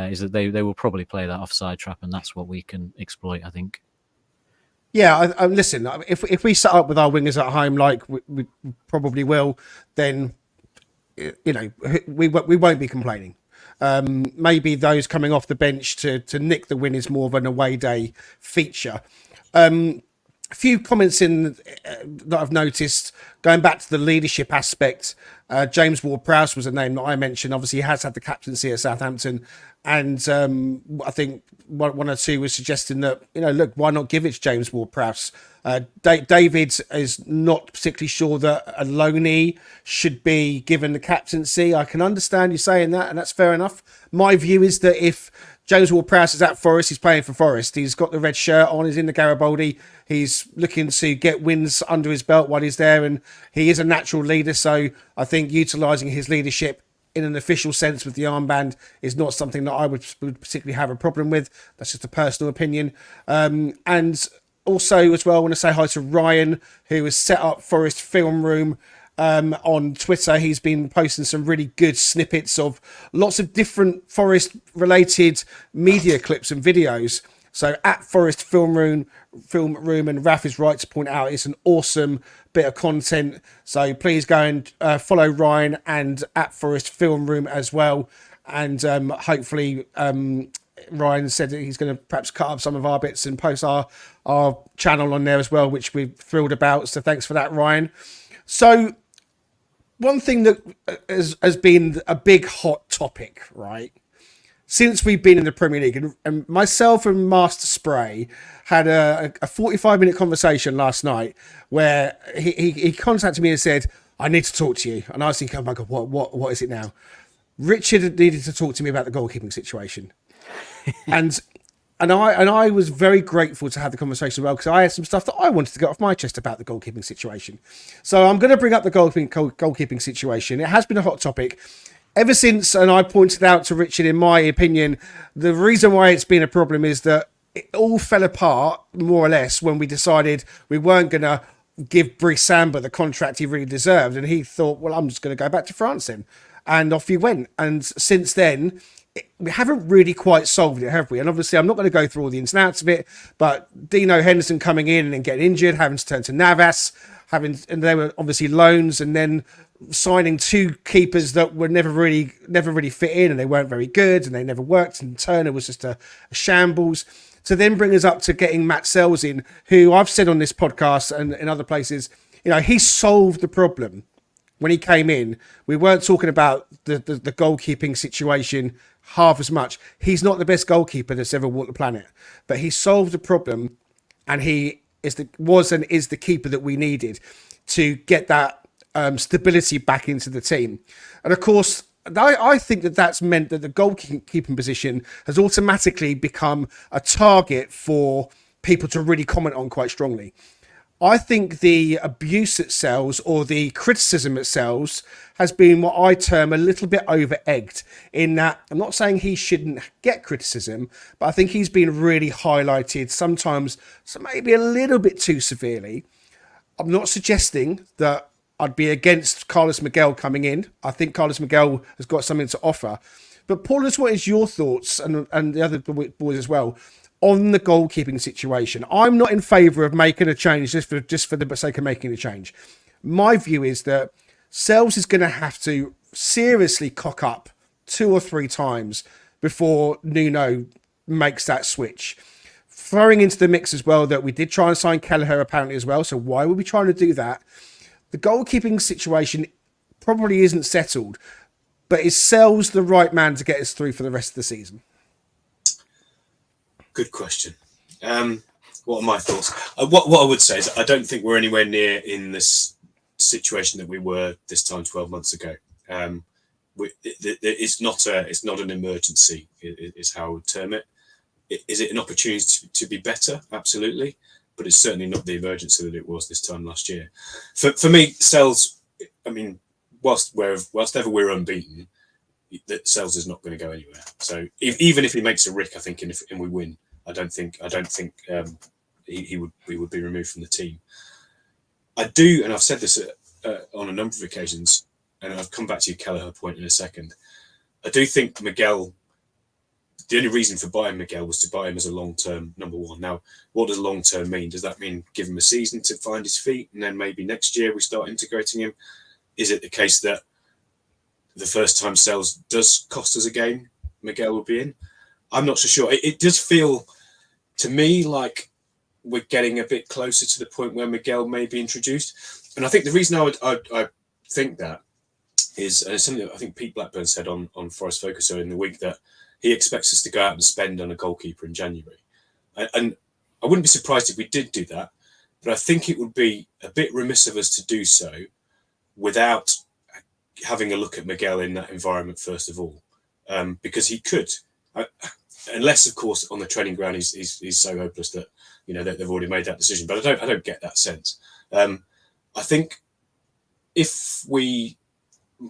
is that they will probably play that offside trap, and that's what we can exploit, I think. Yeah, listen, if we set up with our wingers at home like we probably will, then we won't be complaining. Maybe those coming off the bench to nick the win is more of an away day feature. A few comments that I've noticed going back to the leadership aspect. James Ward-Prowse was a name that I mentioned. Obviously, he has had the captaincy at Southampton, and I think one or two was suggesting that look, why not give it to James Ward-Prowse? David is not particularly sure that a loanee should be given the captaincy. I can understand you saying that, and that's fair enough. My view is that if James Ward-Prowse is at Forest, he's playing for Forest. He's got the red shirt on, he's in the Garibaldi. He's looking to get wins under his belt while he's there, and he is a natural leader. So I think utilising his leadership in an official sense with the armband is not something that I would particularly have a problem with. That's just a personal opinion. And also, as well, I want to say hi to Ryan, who has set up Forest Film Room on Twitter. He's been posting some really good snippets of lots of different Forest related media clips and videos. So at Forest Film Room, and Raf is right to point out it's an awesome bit of content. So please go and follow Ryan and at Forest Film Room as well. And hopefully Ryan said that he's going to perhaps cut up some of our bits and post our channel on there as well, which we're thrilled about. So thanks for that, Ryan. So one thing that has been a big hot topic, right, since we've been in the Premier League, and myself and Master Spray had a 45-minute conversation last night where he contacted me and said, I need to talk to you. And I was thinking, oh my God, what is it now? Richard needed to talk to me about the goalkeeping situation. and I was very grateful to have the conversation as well, because I had some stuff that I wanted to get off my chest about the goalkeeping situation. So I'm going to bring up the goalkeeping situation. It has been a hot topic ever since, and I pointed out to Richard, in my opinion, the reason why it's been a problem is that it all fell apart, more or less, when we decided we weren't going to give Brice Samba the contract he really deserved. And he thought, well, I'm just going to go back to France then. And off he went. And since then, we haven't really quite solved it, have we? And obviously, I'm not going to go through all the ins and outs of it, but Dino Henderson coming in and getting injured, having to turn to Navas, and they were obviously loans, and then signing two keepers that were never really fit in, and they weren't very good, and they never worked, and Turner was just a shambles. To then bring us up to getting Matt Sells in, who I've said on this podcast and in other places, he solved the problem. When he came in, we weren't talking about the goalkeeping situation half as much. He's not the best goalkeeper that's ever walked the planet, but he solved the problem, and he was the keeper that we needed to get that stability back into the team. And of course, I think that's meant that the goalkeeping position has automatically become a target for people to really comment on quite strongly. I think the abuse at Sells, or the criticism at Sells, has been what I term a little bit over-egged, in that I'm not saying he shouldn't get criticism, but I think he's been really highlighted sometimes, so maybe a little bit too severely. I'm not suggesting that I'd be against Carlos Miguel coming in. I think Carlos Miguel has got something to offer. But Paul, what is your thoughts, and the other boys as well, on the goalkeeping situation? I'm not in favour of making a change just for the sake of making a change. My view is that Sells is going to have to seriously cock up 2 or 3 times before Nuno makes that switch. Throwing into the mix as well that we did try and sign Kelleher apparently as well, so why would we trying to do that? The goalkeeping situation probably isn't settled, but is Sells the right man to get us through for the rest of the season? Good question. What are my thoughts? What I would say is I don't think we're anywhere near in this situation that we were this time 12 months ago. It's not an emergency, is how I would term it. Is it an opportunity to be better? Absolutely. But it's certainly not the emergency that it was this time last year. For me, Sells, I mean, whilst ever we're unbeaten, that Sells is not going to go anywhere. So even if he makes a rick, I think, and we win, I don't think he would be removed from the team. I do, and I've said this on a number of occasions, and I'll come back to your Kelleher point in a second. I do think Miguel. The only reason for buying Miguel was to buy him as a long-term number one. Now, what does long-term mean? Does that mean give him a season to find his feet, and then maybe next year we start integrating him? Is it the case that the first time Sells does cost us a game, Miguel will be in? I'm not so sure. It does feel to me like we're getting a bit closer to the point where Miguel may be introduced. And I think the reason I think that is, and it's something that I think Pete Blackburn said on Forest Focus earlier in the week, that he expects us to go out and spend on a goalkeeper in January. And I wouldn't be surprised if we did do that, but I think it would be a bit remiss of us to do so without having a look at Miguel in that environment first of all, because he could, unless of course on the training ground he's so hopeless that that they've already made that decision. But I don't get that sense. I think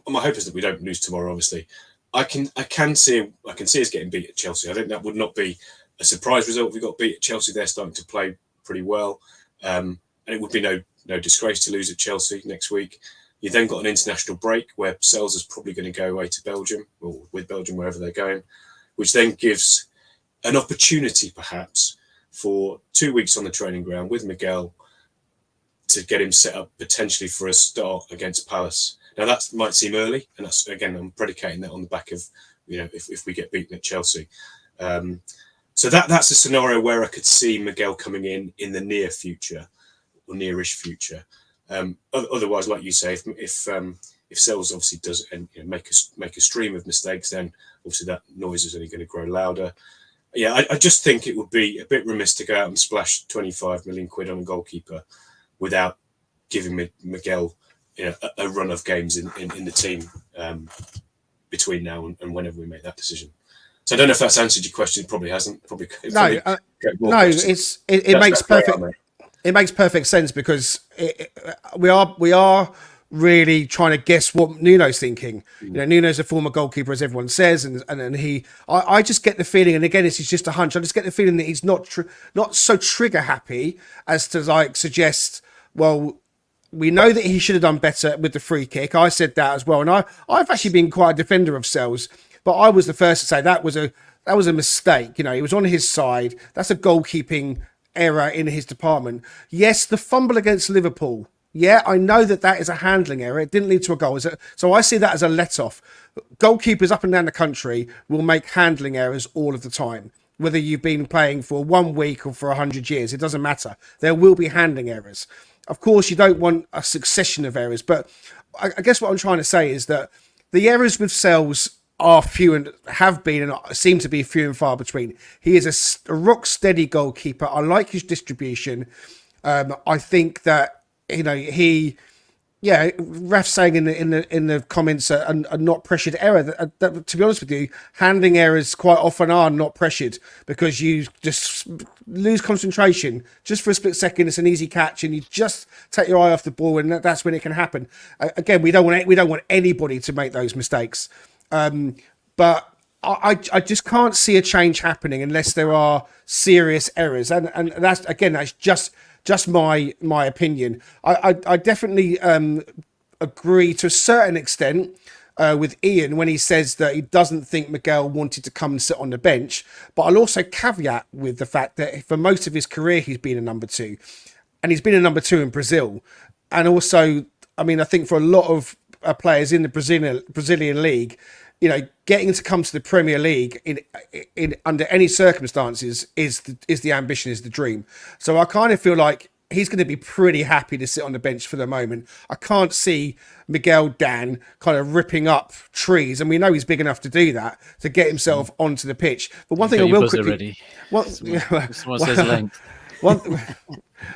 my hope is that we don't lose tomorrow. Obviously, I can see us getting beat at Chelsea. I think that would not be a surprise result if we got beat at Chelsea. They're starting to play pretty well, and it would be no disgrace to lose at Chelsea next week. You then got an international break where Sells is probably going to go away to Belgium, or with Belgium, wherever they're going, which then gives an opportunity perhaps for 2 weeks on the training ground with Miguel to get him set up potentially for a start against Palace. Now that might seem early, and that's, again, I'm predicating that on the back of if we get beaten at Chelsea. So that's a scenario where I could see Miguel coming in the near future or nearish future. Otherwise, like you say, if Sells obviously does make a stream of mistakes, then obviously that noise is only going to grow louder. Yeah, I just think it would be a bit remiss to go out and splash 25 million quid on a goalkeeper without giving Miguel a run of games in the team between now and whenever we make that decision. So I don't know if that's answered your question. It probably hasn't. It makes perfect sense, because we are really trying to guess what Nuno's thinking. Nuno's a former goalkeeper, as everyone says, and I just get the feeling, and again, this is just a hunch, I just get the feeling that he's not so trigger happy as to suggest, well, we know that he should have done better with the free kick. I said that as well, and I've actually been quite a defender of Sells, but I was the first to say that was a mistake. He was on his side. That's a goalkeeping error in his department. Yes, the fumble against Liverpool Yeah, I know that is a handling error. It didn't lead to a goal. So I see that as a let-off. Goalkeepers up and down the country will make handling errors all of the time. Whether you've been playing for 1 week or for 100 years, it doesn't matter. There will be handling errors. Of course, you don't want a succession of errors, but I guess what I'm trying to say is that the errors with Sells are few and have been and seem to be few and far between. He is a rock steady goalkeeper. I like his distribution. I think that ref saying in the comments a not pressured error. That, to be honest with you, handling errors quite often are not pressured because you just lose concentration just for a split second. It's an easy catch, and you just take your eye off the ball, and that's when it can happen. Again, we don't want anybody to make those mistakes, but I just can't see a change happening unless there are serious errors, and that's just my opinion. I definitely agree to a certain extent with Ian when he says that he doesn't think Miguel wanted to come and sit on the bench. But I'll also caveat with the fact that for most of his career, he's been a number 2. And he's been a number 2 in Brazil. And also, I mean, I think for a lot of players in the Brazilian league, getting to come to the Premier League in under any circumstances is the ambition, is the dream. So I kind of feel like he's going to be pretty happy to sit on the bench for the moment. I can't see Miguel Dan kind of ripping up trees, and we know he's big enough to do that, to get himself onto the pitch. But one thing I will quickly,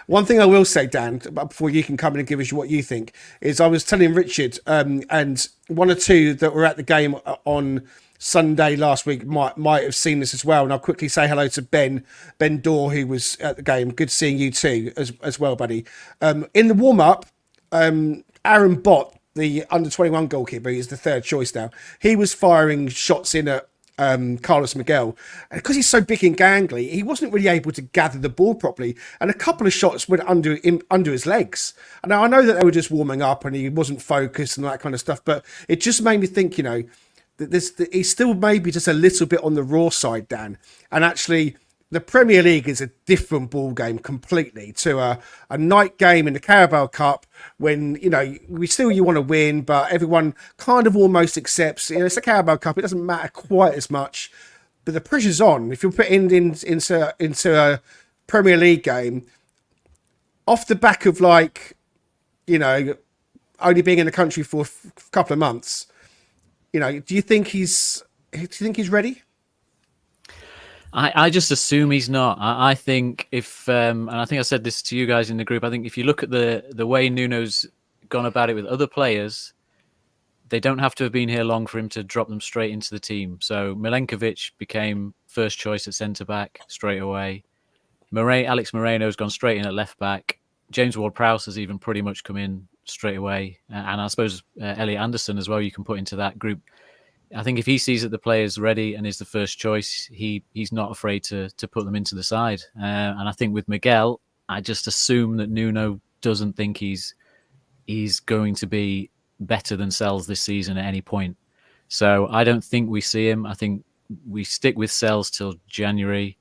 one thing I will say, Dan, before you can come in and give us what you think, is I was telling Richard and one or two that were at the game on Sunday last week might have seen this as well. And I'll quickly say hello to Ben Dorr, who was at the game. Good seeing you too as well, buddy. In the warm-up, Aaron Bott, the under-21 goalkeeper, he's the third choice now, he was firing shots in at Carlos Miguel, and because he's so big and gangly, he wasn't really able to gather the ball properly, and a couple of shots went under his legs. And now I know that they were just warming up and he wasn't focused and that kind of stuff, but it just made me think, that he's still maybe just a little bit on the raw side, Dan. And actually, the Premier League is a different ball game completely to a night game in the Carabao Cup when, you want to win, but everyone kind of almost accepts, it's the Carabao Cup. It doesn't matter quite as much, but the pressure's on. If you're putting into a Premier League game off the back of only being in the country for a couple of months, do you think he's ready? I just assume he's not. I think if, and I think I said this to you guys in the group, I think if you look at the way Nuno's gone about it with other players, they don't have to have been here long for him to drop them straight into the team. So Milenkovic became first choice at centre-back straight away. Alex Moreno's gone straight in at left-back. James Ward-Prowse has even pretty much come in straight away. And I suppose Eliott Anderson as well, you can put into that group. I think if he sees that the player's ready and is the first choice, he's not afraid to put them into the side. And I think with Miguel, I just assume that Nuno doesn't think he's going to be better than Sells this season at any point. So I don't think we see him. I think we stick with Sells till January,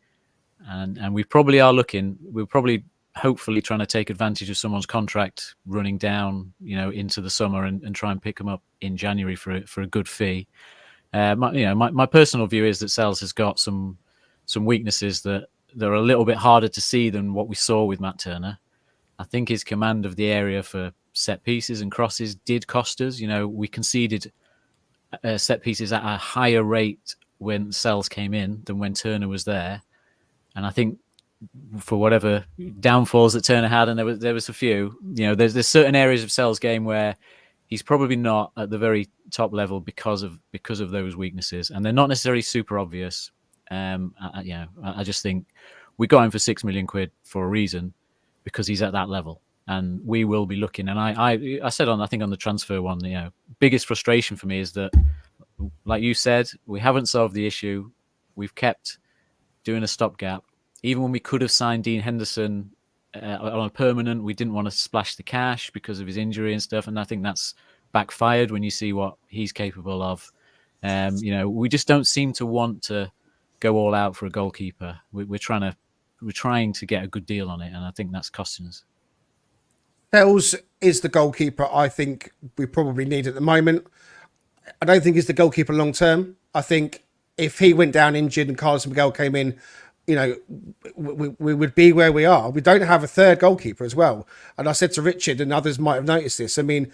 and we probably are looking. We're probably hopefully trying to take advantage of someone's contract running down, into the summer and try and pick them up in January for a good fee. My personal view is that Sells has got some weaknesses that are a little bit harder to see than what we saw with Matt Turner. I think his command of the area for set pieces and crosses did cost us. We conceded set pieces at a higher rate when Sells came in than when Turner was there. And I think for whatever downfalls that Turner had, and there was a few, there's certain areas of Sells' game where he's probably not at the very top level because of those weaknesses, and they're not necessarily super obvious. I just think we got him for £6 million for a reason, because he's at that level, and we will be looking. And I said on the transfer one, biggest frustration for me is that, like you said, we haven't solved the issue. We've kept doing a stopgap, even when we could have signed Dean Henderson on a permanent. We didn't want to splash the cash because of his injury and stuff, and I think that's backfired when you see what he's capable of. We just don't seem to want to go all out for a goalkeeper. We're trying to get a good deal on it, and I think that's costing us. Bells is the goalkeeper I think we probably need at the moment. I don't think he's the goalkeeper long term. I think if he went down injured and Carlos Miguel came in, you know, we would be where we are. We don't have a third goalkeeper as well. And I said to Richard, and others might have noticed this, I mean,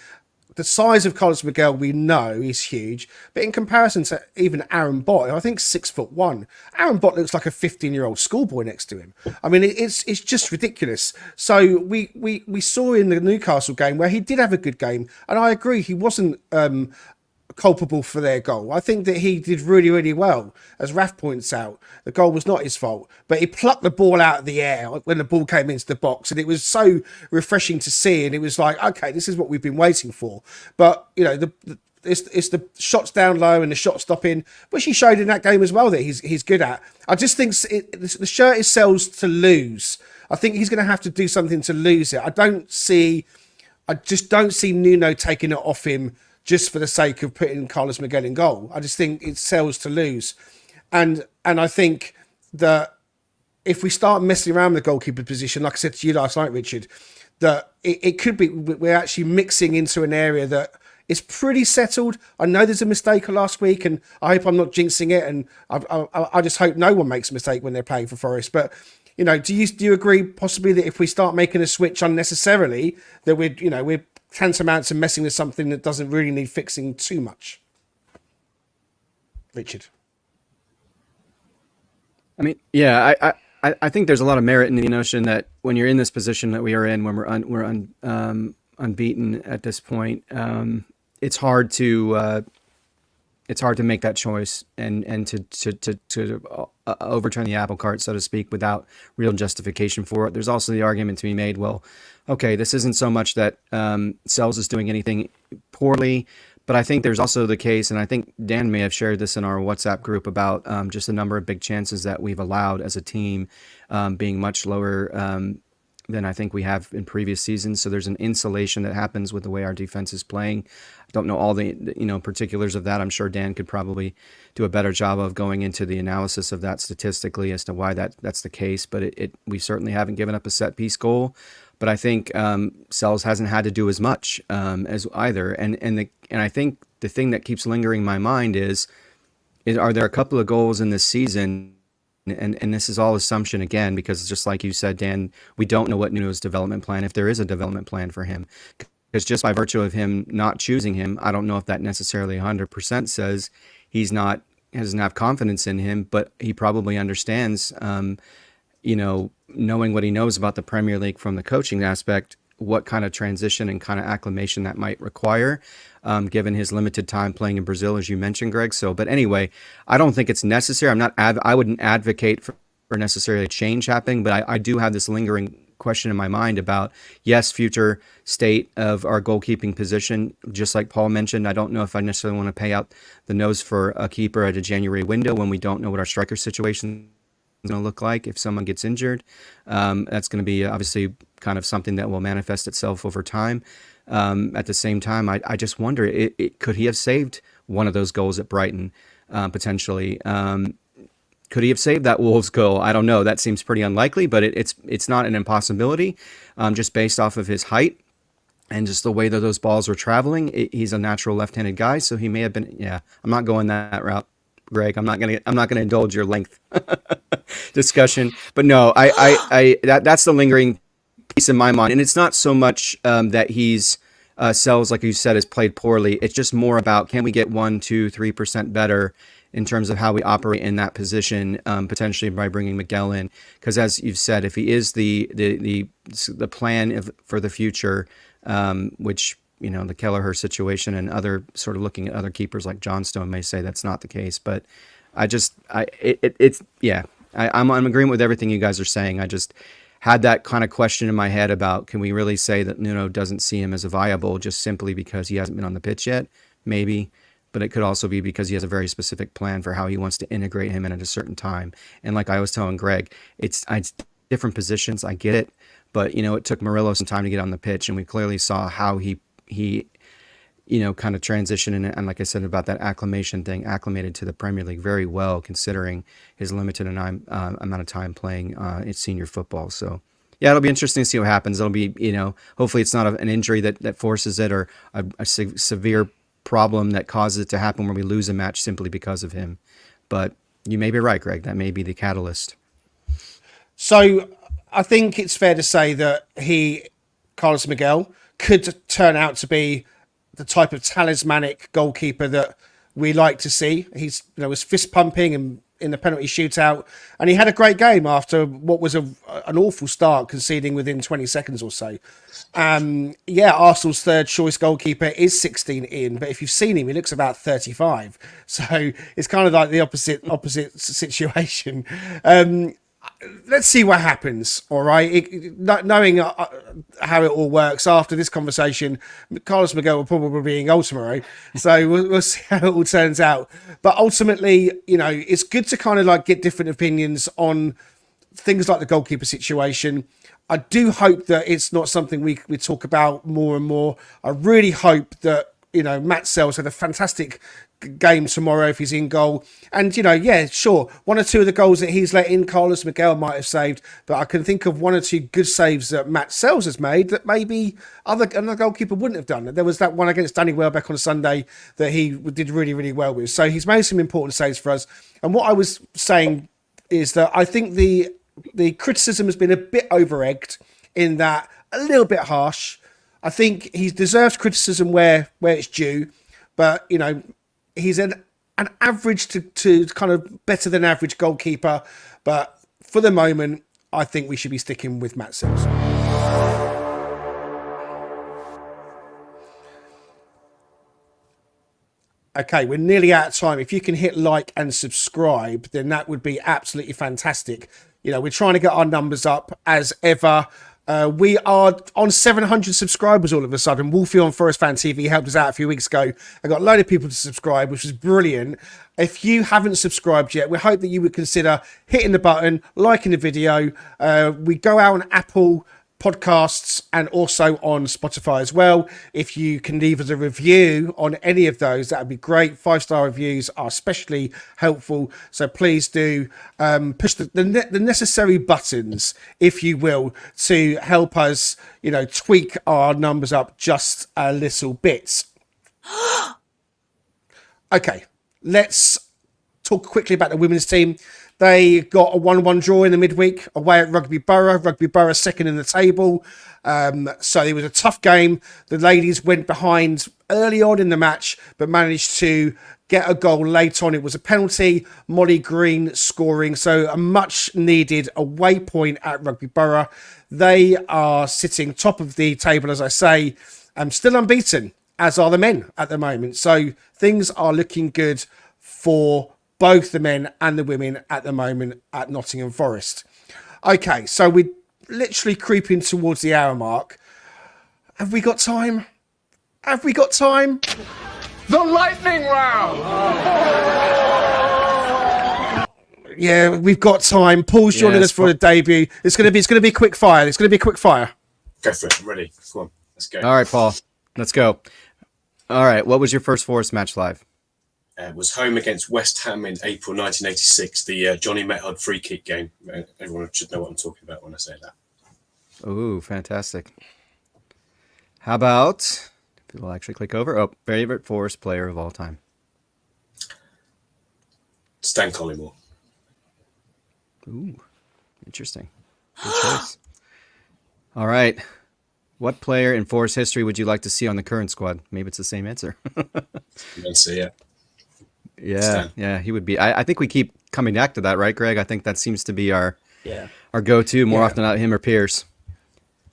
the size of Carlos Miguel we know is huge, but in comparison to even Aaron Bott, I think 6'1", Aaron Bott looks like a 15-year-old schoolboy next to him. I mean, it's just ridiculous. So we saw in the Newcastle game where he did have a good game, and I agree he wasn't culpable for their goal. I think that he did really, really well. As Raf points out, the goal was not his fault, but he plucked the ball out of the air when the ball came into the box, and it was so refreshing to see. And it was like, okay, this is what we've been waiting for. But you know, it's the shots down low and the shot stopping, which he showed in that game as well that he's good at. I just think the shirt is sells to lose. I think he's going to have to do something to lose it. I just don't see Nuno taking it off him just for the sake of putting Carlos Miguel in goal. I just think it sells to lose. And I think that if we start messing around with the goalkeeper position, like I said to you last night, Richard, that it could be we're actually mixing into an area that is pretty settled. I know there's a mistake last week, and I hope I'm not jinxing it, and I just hope no one makes a mistake when they're playing for Forest. But you know, do you agree possibly that if we start making a switch unnecessarily, that we're tantamount to messing with something that doesn't really need fixing too much? Richard. I mean, yeah, I think there's a lot of merit in the notion that when you're in this position that we are in, when we're unbeaten at this point, it's hard to make that choice and to overturn the apple cart, so to speak, without real justification for it. There's also the argument to be made, well, okay, this isn't so much that Sells is doing anything poorly, but I think there's also the case, and I think Dan may have shared this in our WhatsApp group about just the number of big chances that we've allowed as a team being much lower than I think we have in previous seasons. So there's an insulation that happens with the way our defense is playing. I don't know all the particulars of that. I'm sure Dan could probably do a better job of going into the analysis of that statistically as to why that's the case. But we certainly haven't given up a set piece goal. But I think Sells hasn't had to do as much as either. And I think the thing that keeps lingering in my mind is are there a couple of goals in this season? And this is all assumption again, because just like you said, Dan, we don't know what Nuno's development plan, if there is a development plan for him. Because just by virtue of him not choosing him, I don't know if that necessarily 100% says doesn't have confidence in him, but he probably understands, knowing what he knows about the Premier League from the coaching aspect, what kind of transition and kind of acclimation that might require, given his limited time playing in Brazil, as you mentioned, Greg. So, but anyway, I don't think it's necessary. I wouldn't advocate for necessarily a change happening, but I do have this lingering question in my mind about, yes, future state of our goalkeeping position. Just like Paul mentioned, I don't know if I necessarily want to pay out the nose for a keeper at a January window when we don't know what our striker situation is going to look like if someone gets injured. That's going to be obviously kind of something that will manifest itself over time. At the same time, I just wonder, could he have saved one of those goals at Brighton potentially? Could he have saved that Wolves goal? I don't know. That seems pretty unlikely, but it's not an impossibility, just based off of his height and just the way that those balls were traveling. He's a natural left-handed guy, so he may have been. Yeah, I'm not going that route, Greg. I'm not gonna indulge your length discussion. But no, that's the lingering piece in my mind, and it's not so much that he's Sells, like you said, has played poorly. It's just more about, can we get 1%, 2%, 3% better in terms of how we operate in that position, potentially by bringing Miguel in. Because as you've said, if he is the plan for the future, which, the Kelleher situation and other sort of looking at other keepers like Johnstone may say that's not the case. But I'm in agreement with everything you guys are saying. I just had that kind of question in my head about, can we really say that Nuno doesn't see him as a viable just simply because he hasn't been on the pitch yet? Maybe. But it could also be because he has a very specific plan for how he wants to integrate him in at a certain time. And like I was telling Greg, it's different positions. I get it. But, it took Murillo some time to get on the pitch, and we clearly saw how he kind of transitioned. And like I said about that acclimation thing, acclimated to the Premier League very well, considering his limited amount of time playing in senior football. So Yeah, it'll be interesting to see what happens. It'll be, hopefully it's not an injury that forces it, or a severe problem that causes it to happen where we lose a match simply because of him. But you may be right, Greg. That may be the catalyst. So I think it's fair to say that Carlos Miguel, could turn out to be the type of talismanic goalkeeper that we like to see. He's, was fist pumping and in the penalty shootout, and he had a great game after what was an awful start, conceding within 20 seconds or so. Arsenal's third choice goalkeeper is 16 in, but if you've seen him, he looks about 35. So it's kind of like the opposite situation. Let's see what happens. All right. Knowing how it all works after this conversation, Carlos Miguel will probably be in goal tomorrow. So we'll see how it all turns out. But ultimately, it's good to kind of like get different opinions on things like the goalkeeper situation. I do hope that it's not something we talk about more and more. I really hope that, Matt Sells had a fantastic game tomorrow if he's in goal. And, sure, one or two of the goals that he's let in, Carlos Miguel might have saved, but I can think of one or two good saves that Matt Sells has made that maybe another goalkeeper wouldn't have done. There was that one against Danny Welbeck on Sunday that he did really, really well with. So he's made some important saves for us. And what I was saying is that I think the criticism has been a bit over-egged, in that a little bit harsh. I think he deserves criticism where it's due, but, he's an average to kind of better than average goalkeeper. But for the moment, I think we should be sticking with Matt Sells. Okay, we're nearly out of time. If you can hit like and subscribe, then that would be absolutely fantastic. We're trying to get our numbers up as ever. We are on 700 subscribers all of a sudden. Wolfie on Forest Fan TV helped us out a few weeks ago. I got a load of people to subscribe, which was brilliant. If you haven't subscribed yet, we hope that you would consider hitting the button, liking the video. We go out on Apple Podcasts and also on Spotify as well. If you can leave us a review on any of those, that would be great. 5-star reviews are especially helpful, so please do push the necessary buttons, if you will, to help us tweak our numbers up just a little bit. Okay, let's talk quickly about the women's team. They got a 1-1 draw in the midweek away at Rugby Borough. Rugby Borough second in the table. So it was a tough game. The ladies went behind early on in the match, but managed to get a goal late on. It was a penalty. Molly Green scoring. So a much needed away point at Rugby Borough. They are sitting top of the table, as I say, still unbeaten, as are the men at the moment. So things are looking good for both the men and the women at the moment at Nottingham Forest. Okay, so we're literally creeping towards the hour mark. Have we got time? Have we got time? The lightning round! Yeah, we've got time. Paul's joining us for the debut. It's going to be quick fire. It's going to be quick fire. Go for it. I'm ready. Come on. Let's go. All right, Paul. Let's go. All right, what was your first Forest match live? Was home against West Ham in April 1986, the Johnny Method free kick game. Everyone should know what I'm talking about when I say that. Ooh, fantastic. How about, if we'll actually click over, favorite Forest player of all time? Stan Collymore. Ooh, interesting. Good choice. All right. What player in Forest history would you like to see on the current squad? Maybe it's the same answer. Let's see, yeah. Yeah, he would be. I think we keep coming back to that, right, Greg? I think that seems to be our go-to more often than not, him or Pierce.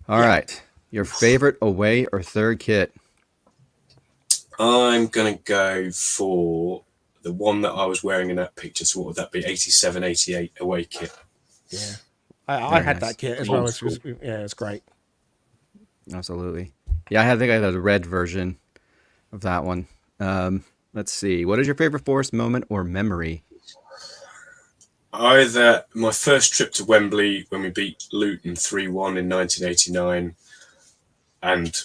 All right. Your favorite away or third kit? I'm going to go for the one that I was wearing in that picture. So what would that be? 87, 88 away kit. Yeah. I had nice. That kit as well. It's great. Absolutely. Yeah, I think I had a red version of that one. Let's see. What is your favorite Forest moment or memory? Either my first trip to Wembley when we beat Luton 3-1 in 1989, and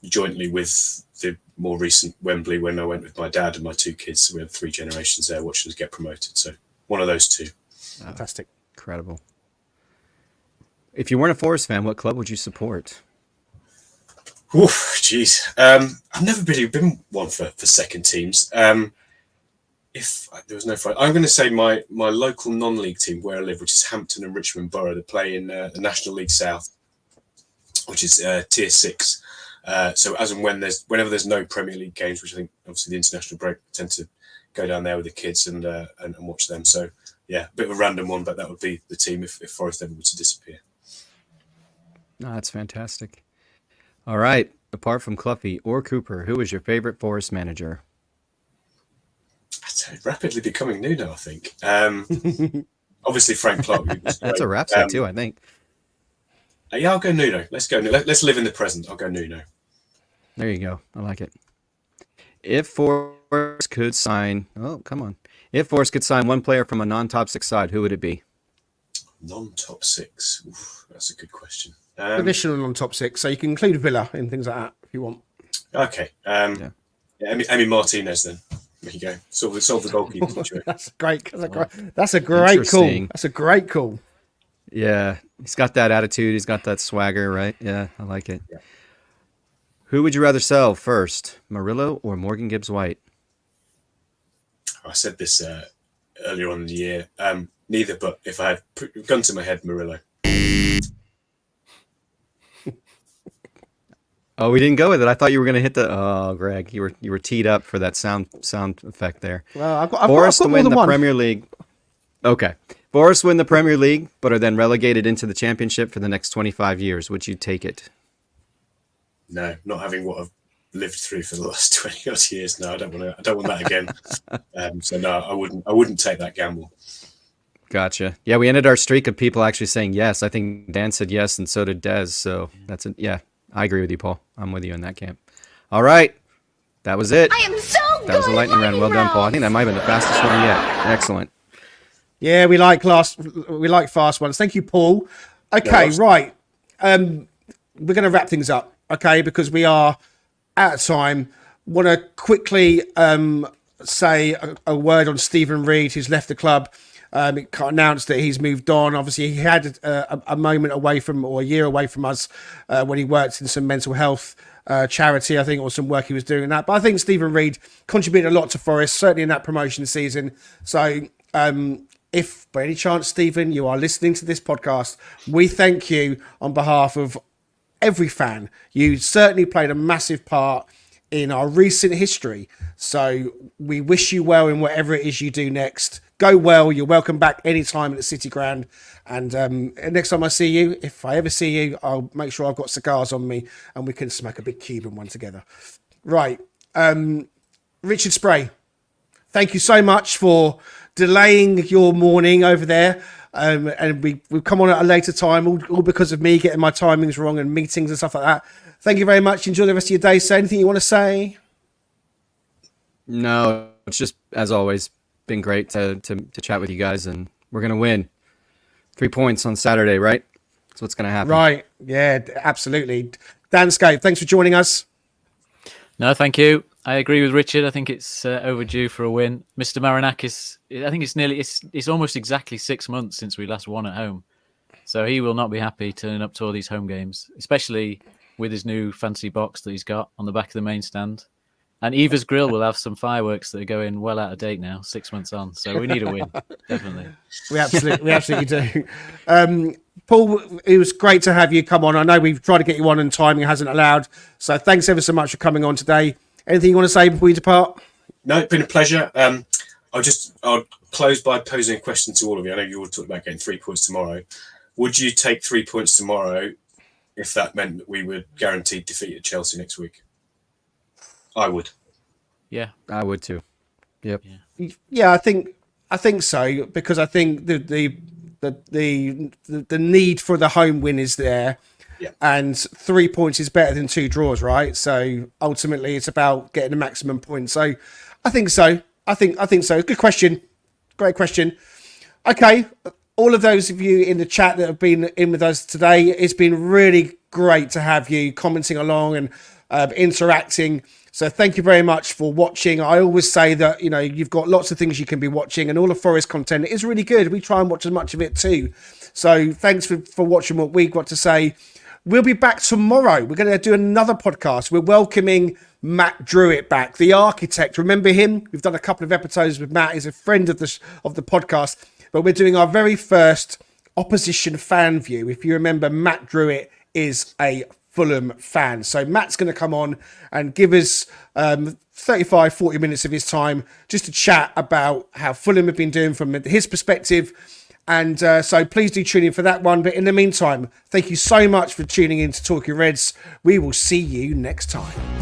jointly with the more recent Wembley when I went with my dad and my two kids. So we had 3 generations there watching us get promoted. So one of those two. Fantastic. Incredible. If you weren't a Forest fan, what club would you support? Jeez. I've never really been one for second teams. If there was no fight, I'm going to say my local non-league team where I live, which is Hampton and Richmond Borough. They play in the National League South, which is Tier 6. So as and whenever there's no Premier League games, which I think obviously the international break, tend to go down there with the kids and watch them. So yeah, a bit of a random one, but that would be the team if Forest ever were to disappear. No, that's fantastic. All right. Apart from Cloughie or Cooper, who is your favorite Forest manager? It's rapidly becoming Nuno, I think. Obviously, Frank Clark. That's a rap set too, I think. Yeah, I'll go Nuno. Let's go. Let's live in the present. I'll go Nuno. There you go. I like it. If Forest could sign... Oh, come on. If Forest could sign one player from a non-top 6 side, who would it be? Non-top 6? Oof, that's a good question. Traditional non-top 6, so you can include Villa and things like that if you want. Okay. Emi Martinez then. There you go. Solve the goalkeeper situation. That's a great call. That's a great call. Yeah, he's got that attitude. He's got that swagger, right? Yeah, I like it. Yeah. Who would you rather sell first, Murillo or Morgan Gibbs-White? I said this earlier on in the year. Neither, but if I had put a gun to my head, Murillo. Oh, we didn't go with it. I thought you were going to hit the. Oh, Greg, you were teed up for that sound effect there. Well, I've got Forest to win the one. Premier League. Okay, Forest win the Premier League, but are then relegated into the Championship for the next 25 years. Would you take it? No, not having what I've lived through for the last 20 odd years. No, I don't want that again. So no, I wouldn't take that gamble. Gotcha. Yeah, we ended our streak of people actually saying yes. I think Dan said yes, and so did Des. So that's it. Yeah. I agree with you, Paul. I'm with you in that camp. All right. That was it. I am so good. That was the lightning round. Well done, Paul. I think that might have been the fastest one yet. Excellent. Yeah, we like fast ones. Thank you, Paul. Okay, right. We're going to wrap things up, okay, because we are out of time. Want to quickly say a word on Stephen Reid, who's left the club. It announced that he's moved on. Obviously, he had a moment away from, or a year away from us, when he worked in some mental health charity, I think, or some work he was doing in that. But I think Stephen Reid contributed a lot to Forest, certainly in that promotion season. So if by any chance, Stephen, you are listening to this podcast, we thank you on behalf of every fan. You certainly played a massive part in our recent history. So we wish you well in whatever it is you do next. Go well. You're welcome back anytime at the City Ground. And next time I see you, if I ever see you, I'll make sure I've got cigars on me and we can smoke a big Cuban one together. Right. Richard Spray, thank you so much for delaying your morning over there. And we've come on at a later time, all because of me getting my timings wrong and meetings and stuff like that. Thank you very much. Enjoy the rest of your day. So anything you want to say? No, it's just, as always, been great to chat with you guys, and we're going to win. 3 points on Saturday, right? That's what's going to happen. Right. Yeah, absolutely. Danscape, thanks for joining us. No, thank you. I agree with Richard. I think it's overdue for a win. Mr. Marinakis, I think it's almost exactly 6 months since we last won at home. So he will not be happy turning up to all these home games, especially with his new fancy box that he's got on the back of the main stand. And Eva's Grill will have some fireworks that are going well out of date now, 6 months on. So we need a win, definitely. We absolutely do. Paul, it was great to have you come on. I know we've tried to get you on and timing hasn't allowed. So thanks ever so much for coming on today. Anything you want to say before you depart? No, it's been a pleasure. I'll close by posing a question to all of you. I know you all talked about getting 3 points tomorrow. Would you take 3 points tomorrow if that meant that we were guaranteed defeat at Chelsea next week? I would. Yeah, I would too. Yep. Yeah, I think so, because I think the need for the home win is there. Yeah. And 3 points is better than 2 draws, right? So ultimately it's about getting the maximum points. So I think so. I think so. Good question. Great question. Okay. All of those of you in the chat that have been in with us today, it's been really great to have you commenting along and interacting. So thank you very much for watching. I always say that, you've got lots of things you can be watching, and all the Forest content is really good. We try and watch as much of it too. So thanks for watching what we've got to say. We'll be back tomorrow. We're going to do another podcast. We're welcoming Matt Druitt back, the architect. Remember him? We've done a couple of episodes with Matt. He's a friend of the podcast. But we're doing our very first opposition fan view. If you remember, Matt Druitt is a Fulham fan. So Matt's going to come on and give us 35, 40 minutes of his time just to chat about how Fulham have been doing from his perspective. And so please do tune in for that one. But in the meantime, thank you so much for tuning in to Talking Reds. We will see you next time.